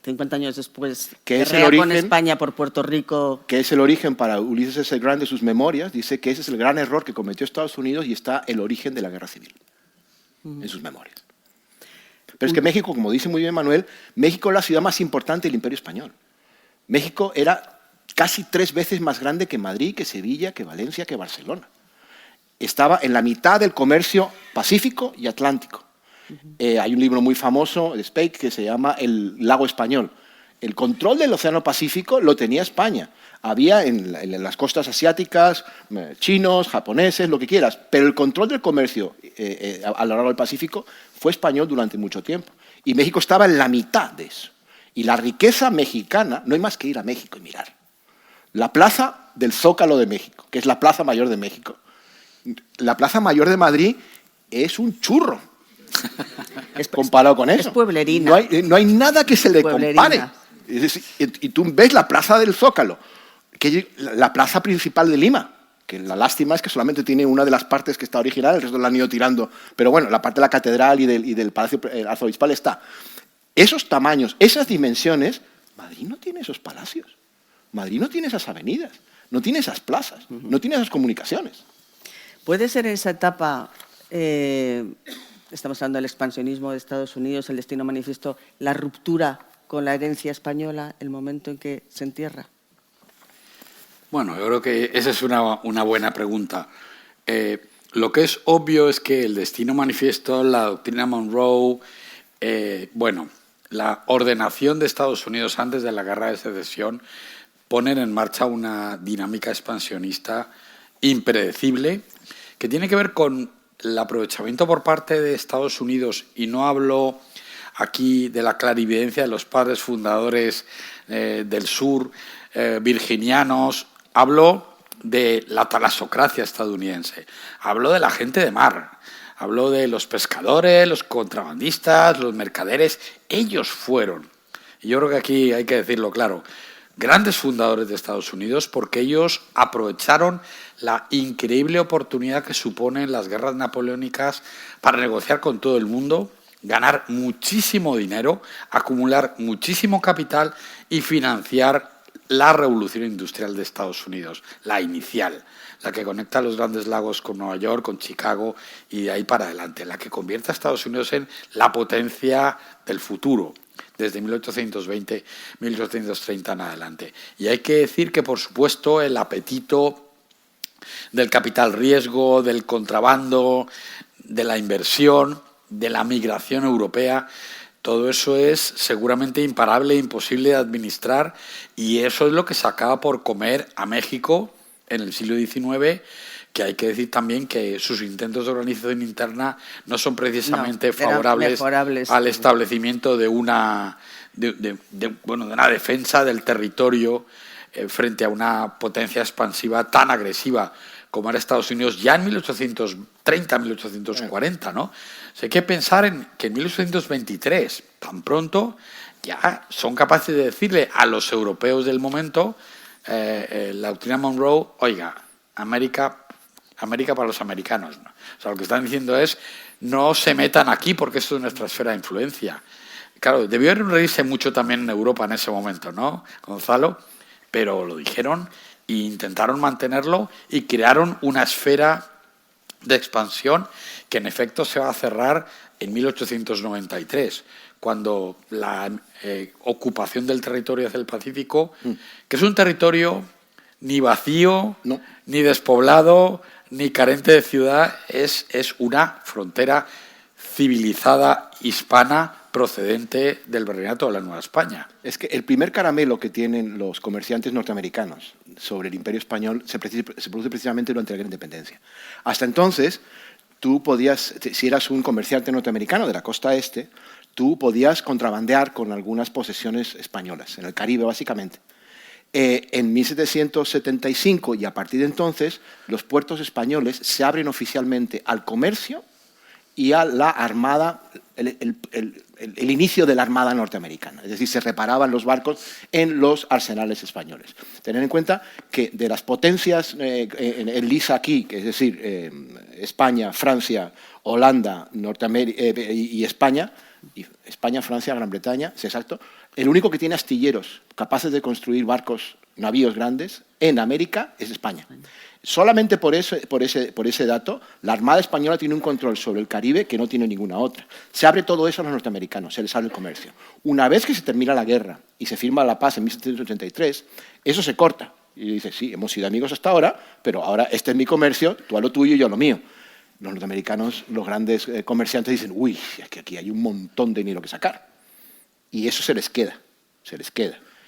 50 años después, que es guerrea el origen, con España por Puerto Rico. Que es el origen para Ulises S. Grant de sus memorias. Dice que ese es el gran error que cometió Estados Unidos y está el origen de la guerra civil en sus memorias. Pero es que México, como dice muy bien Manuel, México es la ciudad más importante del Imperio Español. México era casi 3 veces más grande que Madrid, que Sevilla, que Valencia, que Barcelona. Estaba en la mitad del comercio pacífico y atlántico. Hay un libro muy famoso de Speke que se llama El lago español. El control del Océano Pacífico lo tenía España. Había en las costas asiáticas, chinos, japoneses, lo que quieras, pero el control del comercio a lo largo del Pacífico fue español durante mucho tiempo. Y México estaba en la mitad de eso. Y la riqueza mexicana, no hay más que ir a México y mirar. La plaza del Zócalo de México, que es la Plaza Mayor de México. La Plaza Mayor de Madrid es un churro comparado con eso. Es pueblerina. No hay nada que se le compare. Es decir, y tú ves la Plaza del Zócalo, que es la plaza principal de Lima, que la lástima es que solamente tiene una de las partes que está original, el resto la han ido tirando. Pero bueno, la parte de la catedral y del Palacio Arzobispal está. Esos tamaños, esas dimensiones, Madrid no tiene esos palacios. Madrid no tiene esas avenidas, no tiene esas plazas, no tiene esas comunicaciones. ¿Puede ser en esa etapa, estamos hablando del expansionismo de Estados Unidos, el destino manifiesto, la ruptura con la herencia española, el momento en que se entierra? Bueno, yo creo que esa es una buena pregunta. Lo que es obvio es que el destino manifiesto, la doctrina Monroe, la ordenación de Estados Unidos antes de la Guerra de Secesión ponen en marcha una dinámica expansionista impredecible que tiene que ver con el aprovechamiento por parte de Estados Unidos, y no hablo aquí de la clarividencia de los padres fundadores del sur, virginianos, hablo de la talasocracia estadounidense, hablo de la gente de mar, hablo de los pescadores, los contrabandistas, los mercaderes. Ellos fueron, y yo creo que aquí hay que decirlo claro, grandes fundadores de Estados Unidos, porque ellos aprovecharon la increíble oportunidad que suponen las guerras napoleónicas para negociar con todo el mundo, ganar muchísimo dinero, acumular muchísimo capital y financiar la revolución industrial de Estados Unidos, la inicial, la que conecta los Grandes Lagos con Nueva York, con Chicago y de ahí para adelante, la que convierte a Estados Unidos en la potencia del futuro, desde 1820, 1830 en adelante. Y hay que decir que, por supuesto, el apetito del capital riesgo, del contrabando, de la inversión, de la migración europea, todo eso es seguramente imparable e imposible de administrar, y eso es lo que sacaba por comer a México en el siglo XIX, que hay que decir también que sus intentos de organización interna no son precisamente favorables al establecimiento de una defensa del territorio frente a una potencia expansiva tan agresiva como era Estados Unidos ya en 1830, 1840, ¿no? O sea, hay que pensar en que en 1823, tan pronto, ya son capaces de decirle a los europeos del momento, la doctrina Monroe, oiga, América para los americanos, ¿no? O sea, lo que están diciendo es, no se metan aquí porque esto es nuestra esfera de influencia. Claro, debió reírse mucho también en Europa en ese momento, ¿no, Gonzalo? Pero lo dijeron e intentaron mantenerlo y crearon una esfera de expansión que en efecto se va a cerrar en 1893, cuando la ocupación del territorio hacia el Pacífico, que es un territorio ni vacío, ni despoblado, ni carente de ciudad, es una frontera civilizada hispana procedente del virreinato de la Nueva España. Es que el primer caramelo que tienen los comerciantes norteamericanos sobre el Imperio Español se produce precisamente durante la Gran Independencia. Hasta entonces, tú podías, si eras un comerciante norteamericano de la costa este, tú podías contrabandear con algunas posesiones españolas, en el Caribe básicamente. En 1775 y a partir de entonces, los puertos españoles se abren oficialmente al comercio y a la armada, el inicio de la armada norteamericana. Es decir, se reparaban los barcos en los arsenales españoles. Tener en cuenta que de las potencias en lisa aquí, es decir, España, Francia, Holanda, Norteamérica y España, Francia, Gran Bretaña, es exacto, el único que tiene astilleros capaces de construir barcos, navíos grandes, en América es España. Solamente por ese dato, la Armada Española tiene un control sobre el Caribe que no tiene ninguna otra. Se abre todo eso a los norteamericanos, se les abre el comercio. Una vez que se termina la guerra y se firma la paz en 1783, eso se corta. Y dice, sí, hemos sido amigos hasta ahora, pero ahora este es mi comercio, tú a lo tuyo y yo a lo mío. Los norteamericanos, los grandes comerciantes dicen, uy, es que aquí hay un montón de dinero que sacar. Y eso se les queda.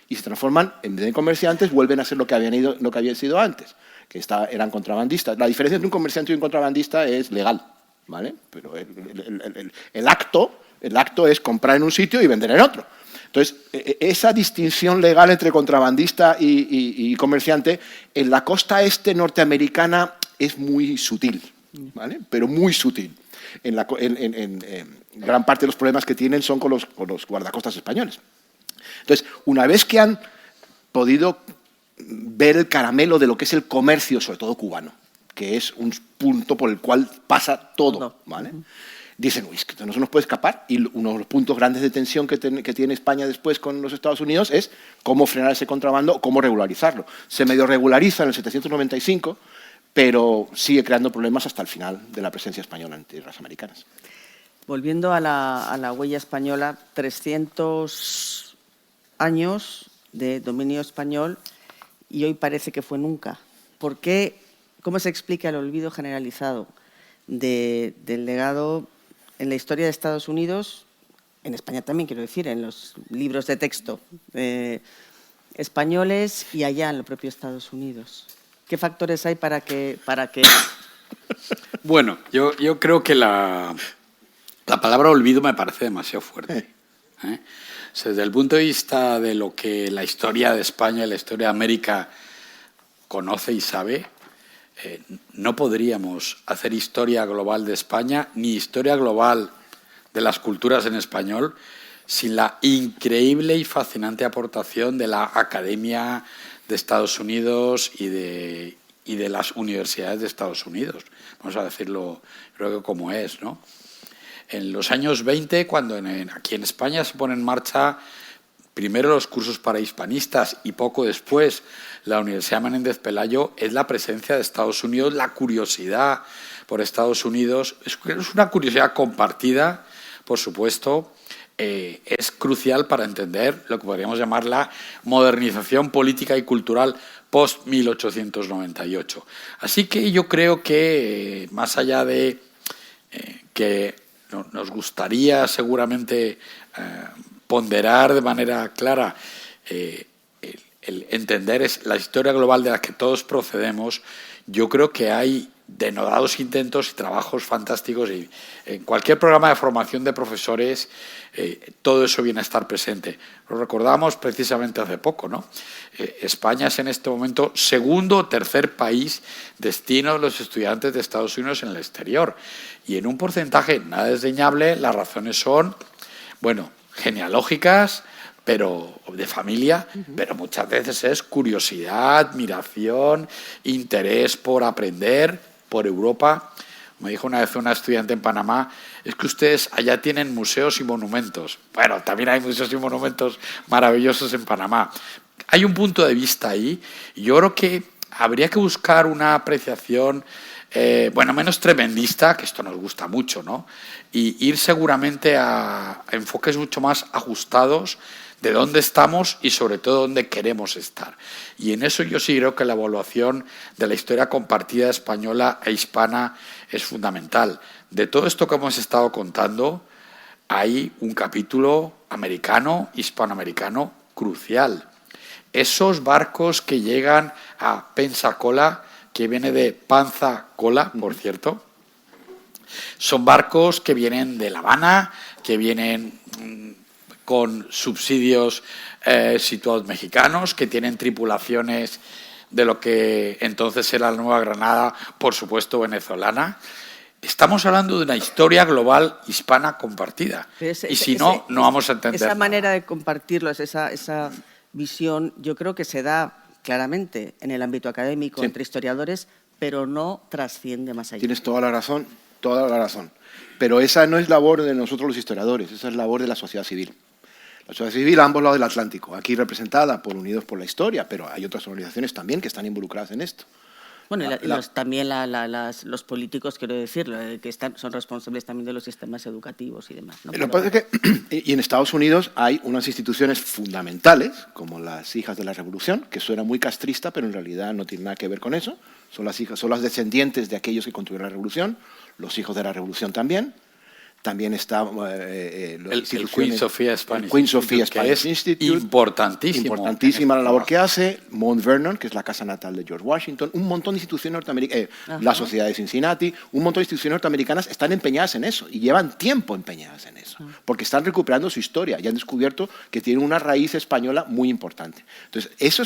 Y se transforman, en vez de comerciantes, vuelven a ser lo que habían sido antes, que eran contrabandistas. La diferencia entre un comerciante y un contrabandista es legal, ¿vale? Pero el acto es comprar en un sitio y vender en otro. Entonces, esa distinción legal entre contrabandista y comerciante en la costa este norteamericana es muy sutil, ¿vale? Pero muy sutil. En gran parte de los problemas que tienen son con los guardacostas españoles. Entonces, una vez que han podido ver el caramelo de lo que es el comercio, sobre todo cubano, que es un punto por el cual pasa todo, ¿vale? Dicen, uy, es que no se nos puede escapar. Y uno de los puntos grandes de tensión que tiene España después con los Estados Unidos es cómo frenar ese contrabando, cómo regularizarlo. Se medio regulariza en el 795, pero sigue creando problemas hasta el final de la presencia española en tierras americanas. Volviendo a la huella española, 300 años de dominio español y hoy parece que fue nunca. ¿Por qué? ¿Cómo se explica el olvido generalizado del legado en la historia de Estados Unidos, en España también, quiero decir, en los libros de texto españoles y allá en el propio Estados Unidos? ¿Qué factores hay para que... Bueno, yo creo que la palabra olvido me parece demasiado fuerte. ¿Eh? O sea, desde el punto de vista de lo que la historia de España y la historia de América conoce y sabe, no podríamos hacer historia global de España ni historia global de las culturas en español sin la increíble y fascinante aportación de la Academia de Estados Unidos y de las universidades de Estados Unidos. Vamos a decirlo, creo que como es, ¿no? En los años 20, cuando aquí en España se pone en marcha primero los cursos para hispanistas y poco después la Universidad Menéndez Pelayo, es la presencia de Estados Unidos, la curiosidad por Estados Unidos. Es una curiosidad compartida, por supuesto. Es crucial para entender lo que podríamos llamar la modernización política y cultural post-1898. Así que yo creo que, más allá de que nos gustaría seguramente ponderar de manera clara el entender la historia global de la que todos procedemos, yo creo que hay denodados intentos y trabajos fantásticos y en cualquier programa de formación de profesores todo eso viene a estar presente. Lo recordamos precisamente hace poco, ¿no? España es en este momento segundo o tercer país destino de los estudiantes de Estados Unidos en el exterior y en un porcentaje nada desdeñable. Las razones son, bueno, genealógicas, pero de familia, pero muchas veces es curiosidad, admiración, interés por aprender, por Europa. Me dijo una vez una estudiante en Panamá, es que ustedes allá tienen museos y monumentos. Bueno, también hay museos y monumentos maravillosos en Panamá. Hay un punto de vista ahí y yo creo que habría que buscar una apreciación menos tremendista, que esto nos gusta mucho, ¿no? Y ir seguramente a enfoques mucho más ajustados de dónde estamos y sobre todo dónde queremos estar. Y en eso yo sí creo que la evaluación de la historia compartida española e hispana es fundamental. De todo esto que hemos estado contando, hay un capítulo americano, hispanoamericano, crucial. Esos barcos que llegan a Pensacola, que viene de Panza Cola, por cierto, son barcos que vienen de La Habana, que vienen con subsidios situados mexicanos, que tienen tripulaciones de lo que entonces era la Nueva Granada, por supuesto venezolana. Estamos hablando de una historia global hispana compartida. Y si no, no vamos a entender esa nada. manera de compartirlo, esa visión, yo creo que se da claramente en el ámbito académico, sí, entre historiadores, pero no trasciende más allá. Tienes toda la razón, toda la razón. Pero esa no es labor de nosotros los historiadores, esa es labor de la sociedad civil. La sociedad civil a ambos lados del Atlántico, aquí representada por Unidos por la Historia, pero hay otras organizaciones también que están involucradas en esto. Bueno, también los políticos, quiero decir, que son responsables también de los sistemas educativos y demás, ¿no? Lo que pasa es que y en Estados Unidos hay unas instituciones fundamentales, como las Hijas de la Revolución, que suena muy castrista, pero en realidad no tiene nada que ver con eso. Son las descendientes de aquellos que construyeron la Revolución, los hijos de la Revolución también. también está el Queen Sofía Spanish Institute, importantísima la labor que hace, Mount Vernon, que es la casa natal de George Washington, un montón de instituciones norteamericanas, la Sociedad de Cincinnati, un montón de instituciones norteamericanas están empeñadas en eso y llevan tiempo empeñadas en eso, porque están recuperando su historia y han descubierto que tienen una raíz española muy importante. Entonces, eso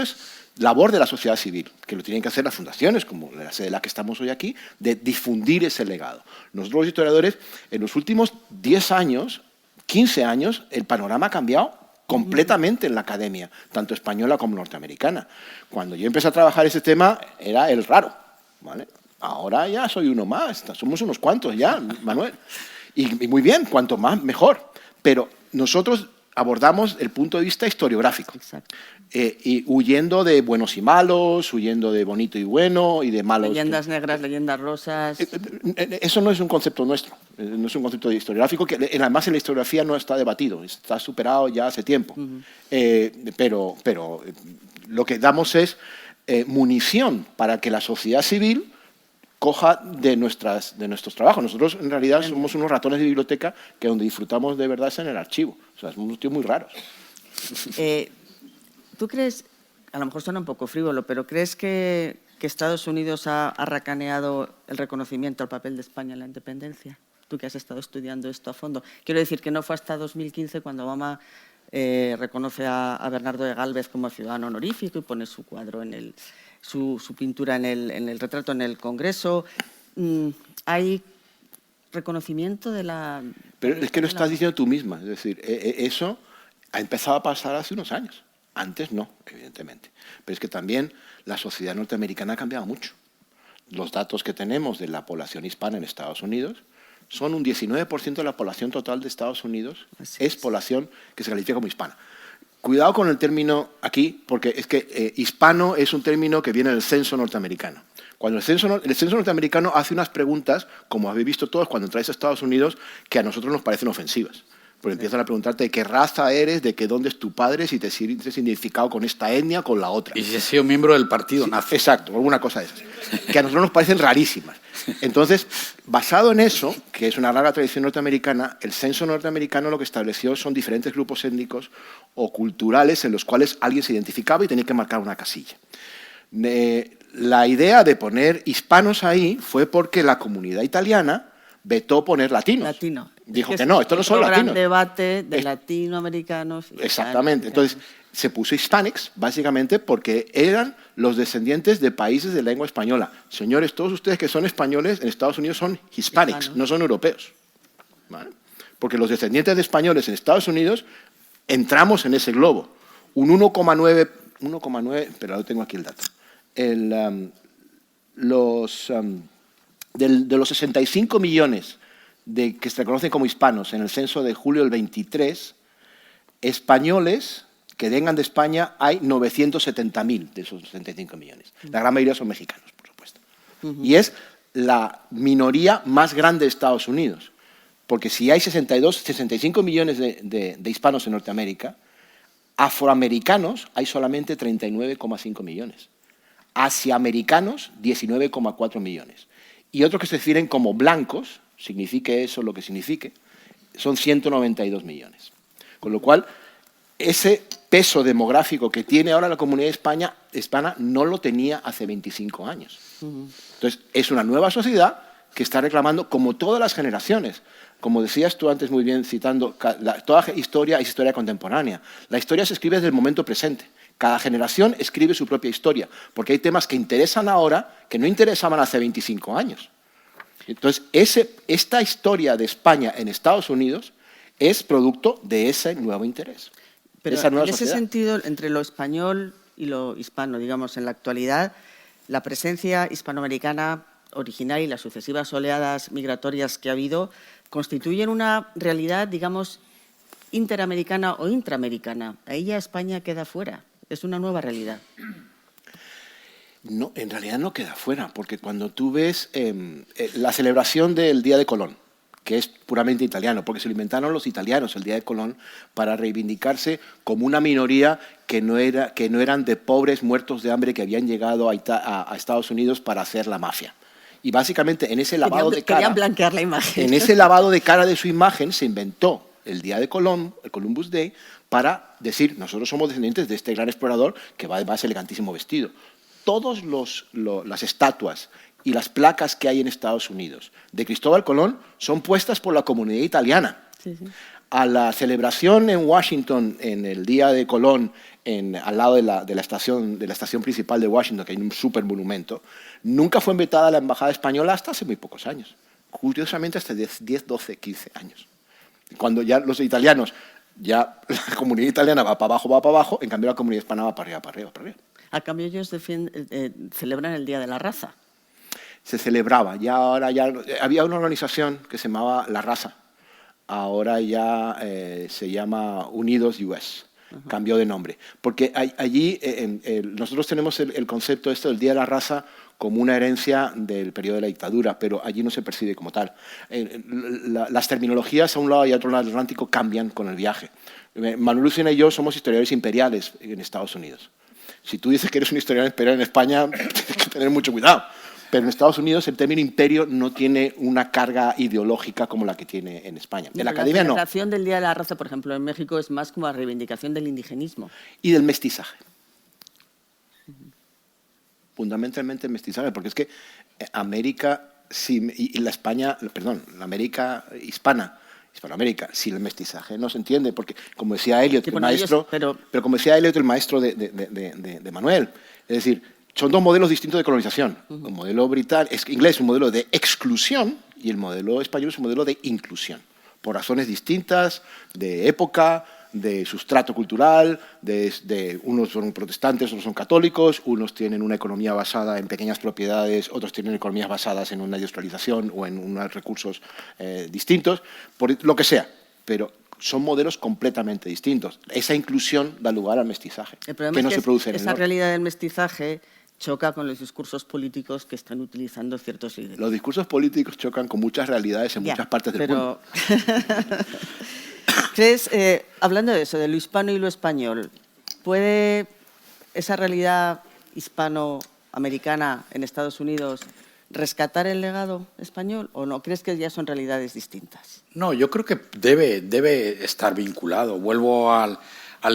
es labor de la sociedad civil, que lo tienen que hacer las fundaciones, como la sede de la que estamos hoy aquí, de difundir ese legado. Nosotros los historiadores, en los últimos 10 años, 15 años, el panorama ha cambiado completamente en la academia, tanto española como norteamericana. Cuando yo empecé a trabajar ese tema, era el raro, ¿vale? Ahora ya soy uno más, somos unos cuantos ya, Manuel. Y muy bien, cuanto más, mejor. Pero nosotros abordamos el punto de vista historiográfico. Exacto. Y huyendo de buenos y malos, huyendo de bonito y bueno y de malos. Leyendas negras, leyendas rosas. Eso no es un concepto nuestro, no es un concepto historiográfico, que además en la historiografía no está debatido, está superado ya hace tiempo. Pero lo que damos es munición para que la sociedad civil coja de nuestros trabajos. Nosotros en realidad somos unos ratones de biblioteca que donde disfrutamos de verdad es en el archivo. O sea, somos unos tíos muy raros. ¿Tú crees, a lo mejor suena un poco frívolo, pero crees que Estados Unidos ha racaneado el reconocimiento al papel de España en la independencia? Tú que has estado estudiando esto a fondo. Quiero decir que no fue hasta 2015 cuando Obama reconoce a Bernardo de Gálvez como ciudadano honorífico y pone su cuadro, su pintura en el retrato en el Congreso. ¿Hay reconocimiento de la...? Pero es que lo estás diciendo tú misma. Es decir, eso ha empezado a pasar hace unos años. Antes no, evidentemente. Pero es que también la sociedad norteamericana ha cambiado mucho. Los datos que tenemos de la población hispana en Estados Unidos son un 19% de la población total de Estados Unidos es población que se califica como hispana. Cuidado con el término aquí, porque es que hispano es un término que viene del censo norteamericano. Cuando el censo norteamericano hace unas preguntas, como habéis visto todos cuando entráis a Estados Unidos, que a nosotros nos parecen ofensivas. Porque empiezan a preguntarte de qué raza eres, de qué dónde es tu padre, si te sientes identificado con esta etnia, con la otra. Y si has sido miembro del partido nazi. Exacto, alguna cosa de esas. Que a nosotros nos parecen rarísimas. Entonces, basado en eso, que es una larga tradición norteamericana, el censo norteamericano lo que estableció son diferentes grupos étnicos o culturales en los cuales alguien se identificaba y tenía que marcar una casilla. La idea de poner hispanos ahí fue porque la comunidad italiana vetó poner latinos. Latino. Dijo que no, estos no son latinos. Un gran debate de latinoamericanos. Exactamente. Entonces, se puso Hispanics, básicamente porque eran los descendientes de países de lengua española. Señores, todos ustedes que son españoles en Estados Unidos son Hispanics, no son europeos. ¿Vale? Porque los descendientes de españoles en Estados Unidos entramos en ese globo. Un 1,9, pero no tengo aquí el dato. De los 65 millones que se reconocen como hispanos en el censo de julio del 23, españoles que vengan de España hay 970.000 de esos 65 millones. La gran mayoría son mexicanos, por supuesto. Y es la minoría más grande de Estados Unidos, porque si hay 65 millones de hispanos en Norteamérica, afroamericanos hay solamente 39,5 millones. Asiamericanos, 19,4 millones. Y otros que se definen como blancos, signifique eso lo que signifique, son 192 millones. Con lo cual, ese peso demográfico que tiene ahora la comunidad hispana no lo tenía hace 25 años. Entonces, es una nueva sociedad que está reclamando, como todas las generaciones, como decías tú antes muy bien citando, toda historia es historia contemporánea. La historia se escribe desde el momento presente. Cada generación escribe su propia historia, porque hay temas que interesan ahora que no interesaban hace 25 años. Entonces, esta historia de España en Estados Unidos es producto de ese nuevo interés. Pero esa nueva en ese sociedad. sentido, entre lo español y lo hispano, digamos, en la actualidad, la presencia hispanoamericana original y las sucesivas oleadas migratorias que ha habido constituyen una realidad, digamos, interamericana o intraamericana. Ahí ya España queda fuera. Es una nueva realidad. No, en realidad no queda fuera, porque cuando tú ves la celebración del Día de Colón, que es puramente italiano, porque se lo inventaron los italianos el Día de Colón para reivindicarse como una minoría que no eran de pobres muertos de hambre que habían llegado a Estados Unidos para hacer la mafia. Y básicamente en ese lavado de cara... Querían blanquear la imagen. En ese lavado de cara de su imagen se inventó el día de Colón, el Columbus Day, para decir, nosotros somos descendientes de este gran explorador que va además elegantísimo vestido. Todas las estatuas y las placas que hay en Estados Unidos de Cristóbal Colón son puestas por la comunidad italiana. Sí, sí. A la celebración en Washington, en el día de Colón, al lado de la estación principal de Washington, que hay un super monumento, nunca fue invitada la embajada española hasta hace muy pocos años. Curiosamente, hasta 10, 12, 15 años. Cuando ya los italianos, ya la comunidad italiana va para abajo, en cambio la comunidad hispana va para arriba. A cambio ellos celebran el Día de la Raza. Se celebraba, ahora había una organización que se llamaba La Raza, ahora ya se llama Unidos US, cambió de nombre, porque allí nosotros tenemos el concepto del Día de la Raza como una herencia del periodo de la dictadura, pero allí no se percibe como tal. Las terminologías a un lado y a otro lado del Atlántico cambian con el viaje. Manuel Lucena y yo somos historiadores imperiales en Estados Unidos. Si tú dices que eres un historiador imperial en España, tienes que tener mucho cuidado. Pero en Estados Unidos el término imperio no tiene una carga ideológica como la que tiene en España. En la academia no. La celebración del Día de la Raza, por ejemplo, en México es más como la reivindicación del indigenismo. Y del mestizaje. Fundamentalmente el mestizaje, porque es que América, y la América hispana, Hispanoamérica, sin el mestizaje no se entiende, porque como decía Eliot, el maestro, pero como decía Eliot, el maestro de Manuel, es decir, son dos modelos distintos de colonización. El modelo inglés es un modelo de exclusión y el modelo español es un modelo de inclusión, por razones distintas, de época, de sustrato cultural, unos son protestantes, otros son católicos, unos tienen una economía basada en pequeñas propiedades, otros tienen economías basadas en una industrialización o en unos recursos distintos, por lo que sea, pero son modelos completamente distintos. Esa inclusión da lugar al mestizaje, que no se produce en el norte. Esa realidad del mestizaje choca con los discursos políticos que están utilizando ciertos líderes. Los discursos políticos chocan con muchas realidades en muchas partes del mundo. ¿Crees, hablando de eso, de lo hispano y lo español, puede esa realidad hispanoamericana en Estados Unidos rescatar el legado español o no? ¿Crees que ya son realidades distintas? No, yo creo que debe estar vinculado. Vuelvo al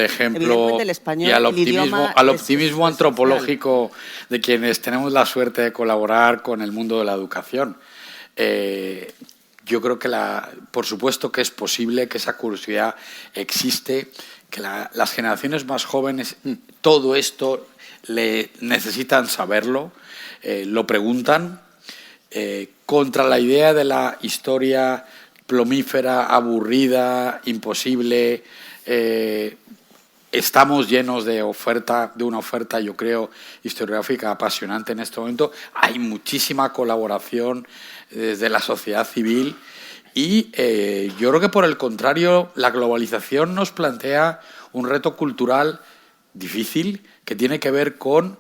ejemplo el español, y al optimismo antropológico de quienes tenemos la suerte de colaborar con el mundo de la educación. Yo creo que por supuesto que es posible, que esa curiosidad existe, que las generaciones más jóvenes todo esto necesitan saberlo, lo preguntan, contra la idea de la historia plomífera, aburrida, imposible. Estamos llenos de una oferta, yo creo, historiográfica apasionante en este momento. Hay muchísima colaboración desde la sociedad civil y yo creo que, por el contrario, la globalización nos plantea un reto cultural difícil que tiene que ver con,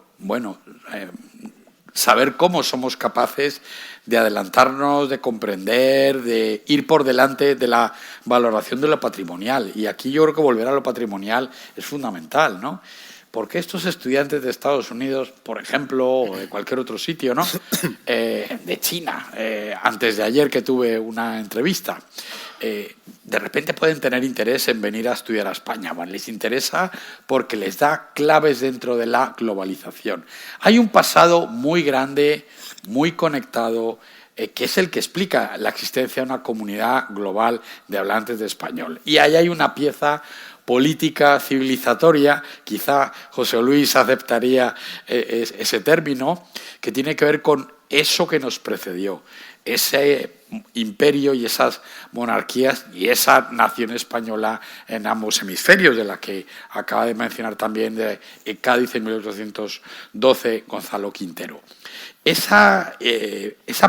saber cómo somos capaces de adelantarnos, de comprender, de ir por delante de la valoración de lo patrimonial. Y aquí yo creo que volver a lo patrimonial es fundamental, ¿no? Porque estos estudiantes de Estados Unidos, por ejemplo, o de cualquier otro sitio, ¿no? De China, antes de ayer que tuve una entrevista, de repente pueden tener interés en venir a estudiar a España. Bueno, les interesa porque les da claves dentro de la globalización. Hay un pasado muy grande, muy conectado, que es el que explica la existencia de una comunidad global de hablantes de español. Y ahí hay una pieza política civilizatoria, quizá José Luis aceptaría ese término, que tiene que ver con eso que nos precedió, ese imperio y esas monarquías y esa nación española en ambos hemisferios, de la que acaba de mencionar también de Cádiz en 1812 Gonzalo Quintero. Esa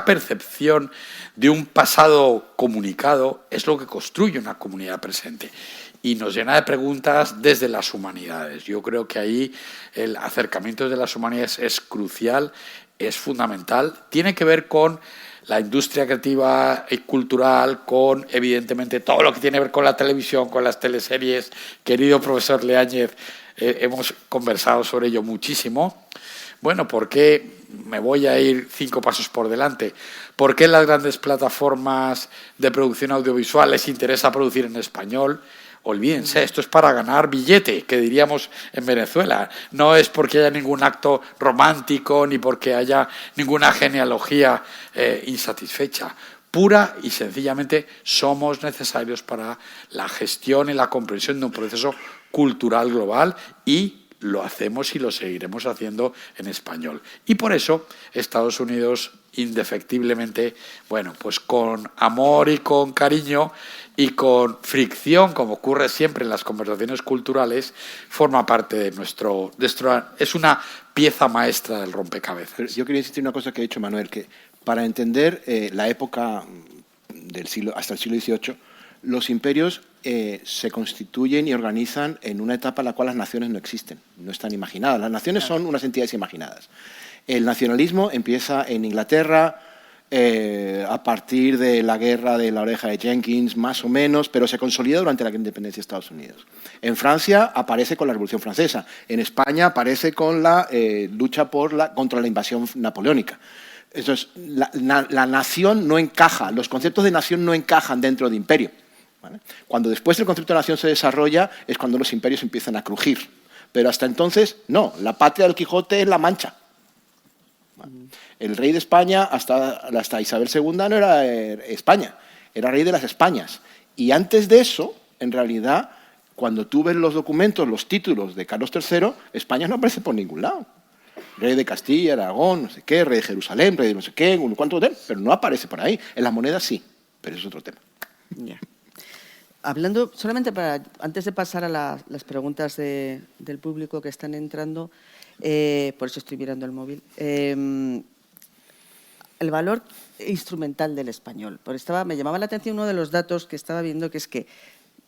percepción de un pasado comunicado es lo que construye una comunidad presente y nos llena de preguntas desde las humanidades. Yo creo que ahí el acercamiento de las humanidades es crucial, es fundamental. Tiene que ver con la industria creativa y cultural, con, evidentemente, todo lo que tiene que ver con la televisión, con las teleseries. Querido profesor Leáñez, hemos conversado sobre ello muchísimo, Bueno, ¿por qué me voy a ir 5 pasos por delante? ¿Por qué las grandes plataformas de producción audiovisual les interesa producir en español? Olvídense, esto es para ganar billete, que diríamos en Venezuela. No es porque haya ningún acto romántico ni porque haya ninguna genealogía insatisfecha. Pura y sencillamente somos necesarios para la gestión y la comprensión de un proceso cultural global y lo hacemos y lo seguiremos haciendo en español. Y por eso Estados Unidos, indefectiblemente, bueno, pues con amor y con cariño y con fricción, como ocurre siempre en las conversaciones culturales, forma parte de nuestro es una pieza maestra del rompecabezas. Pero yo quería insistir en una cosa que ha dicho Manuel, que para entender la época hasta el siglo XVIII, los imperios se constituyen y organizan en una etapa en la cual las naciones no existen, no están imaginadas. Las naciones son unas entidades imaginadas. El nacionalismo empieza en Inglaterra a partir de la guerra de la oreja de Jenkins, más o menos, pero se consolida durante la independencia de Estados Unidos. En Francia aparece con la Revolución Francesa. En España aparece con la lucha contra la invasión napoleónica. Entonces, la nación no encaja, los conceptos de nación no encajan dentro de imperio. ¿Vale? Cuando después el concepto de nación se desarrolla es cuando los imperios empiezan a crujir. Pero hasta entonces, no, la patria del Quijote es La Mancha. ¿Vale? El rey de España hasta Isabel II no era España, era rey de las Españas. Y antes de eso, en realidad, cuando tú ves los documentos, los títulos de Carlos III, España no aparece por ningún lado. Rey de Castilla, Aragón, no sé qué, rey de Jerusalén, rey de no sé qué, cuánto de, pero no aparece por ahí. En las monedas sí, pero eso es otro tema. Yeah. Hablando, solamente antes de pasar a las preguntas del público que están entrando, por eso estoy mirando el móvil, el valor instrumental del español. Me llamaba la atención uno de los datos que estaba viendo, que es que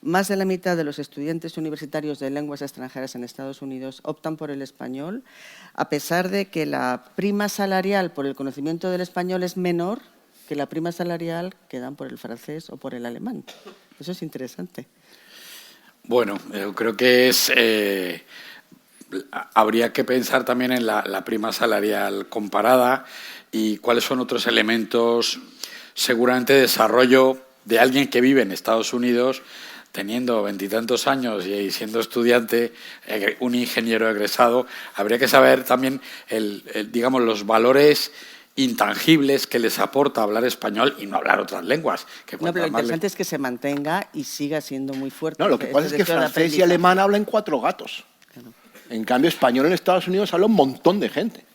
más de la mitad de los estudiantes universitarios de lenguas extranjeras en Estados Unidos optan por el español, a pesar de que la prima salarial por el conocimiento del español es menor que la prima salarial que dan por el francés o por el alemán. Eso es interesante. Bueno, yo creo que habría que pensar también en la prima salarial comparada y cuáles son otros elementos, seguramente de desarrollo de alguien que vive en Estados Unidos, teniendo 20 y tantos años y siendo estudiante, un ingeniero egresado. Habría que saber también digamos, los valores intangibles que les aporta hablar español y no hablar otras lenguas. No, pero lo interesante es que se mantenga y siga siendo muy fuerte. No, lo que pasa es que francés y alemán hablan 4 gatos. Claro. En cambio, español en Estados Unidos habla un montón de gente.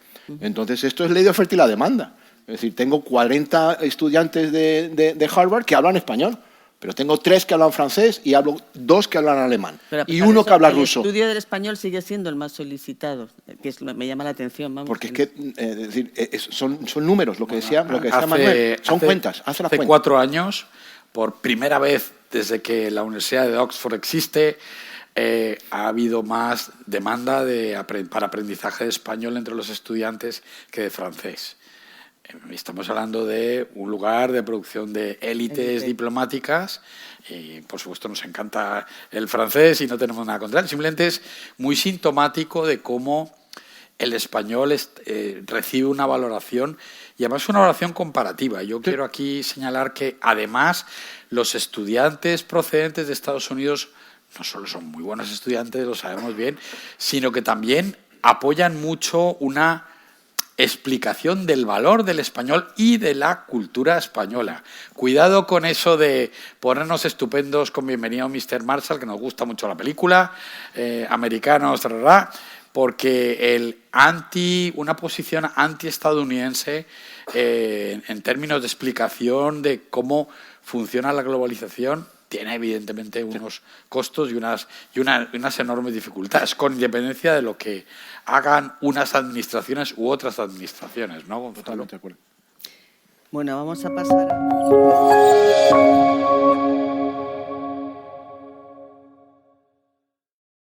Entonces, esto es ley de oferta y la demanda. Es decir, tengo 40 estudiantes de Harvard que hablan español, pero tengo 3 que hablan francés y 2 que hablan alemán. Y 1 que habla ruso. El estudio del español sigue siendo el más solicitado, que me llama la atención. Vamos. Porque es que son números, lo que decía Manuel. Son cuentas. Hace 4 años, por primera vez desde que la Universidad de Oxford existe, ha habido más demanda para aprendizaje de español entre los estudiantes que de francés. Estamos hablando de un lugar de producción de élites diplomáticas y, por supuesto, nos encanta el francés y no tenemos nada contra él. Simplemente es muy sintomático de cómo el español recibe una valoración y, además, una valoración comparativa. Yo quiero aquí señalar que, además, los estudiantes procedentes de Estados Unidos no solo son muy buenos estudiantes, lo sabemos bien, sino que también apoyan mucho una explicación del valor del español y de la cultura española. Cuidado con eso de ponernos estupendos con Bienvenido Mr. Marshall, que nos gusta mucho la película, americanos, porque una posición anti-estadounidense en términos de explicación de cómo funciona la globalización tiene evidentemente unos costos y unas enormes dificultades, con independencia de lo que hagan unas administraciones u otras administraciones, ¿no? Totalmente de acuerdo. Bueno, vamos a pasar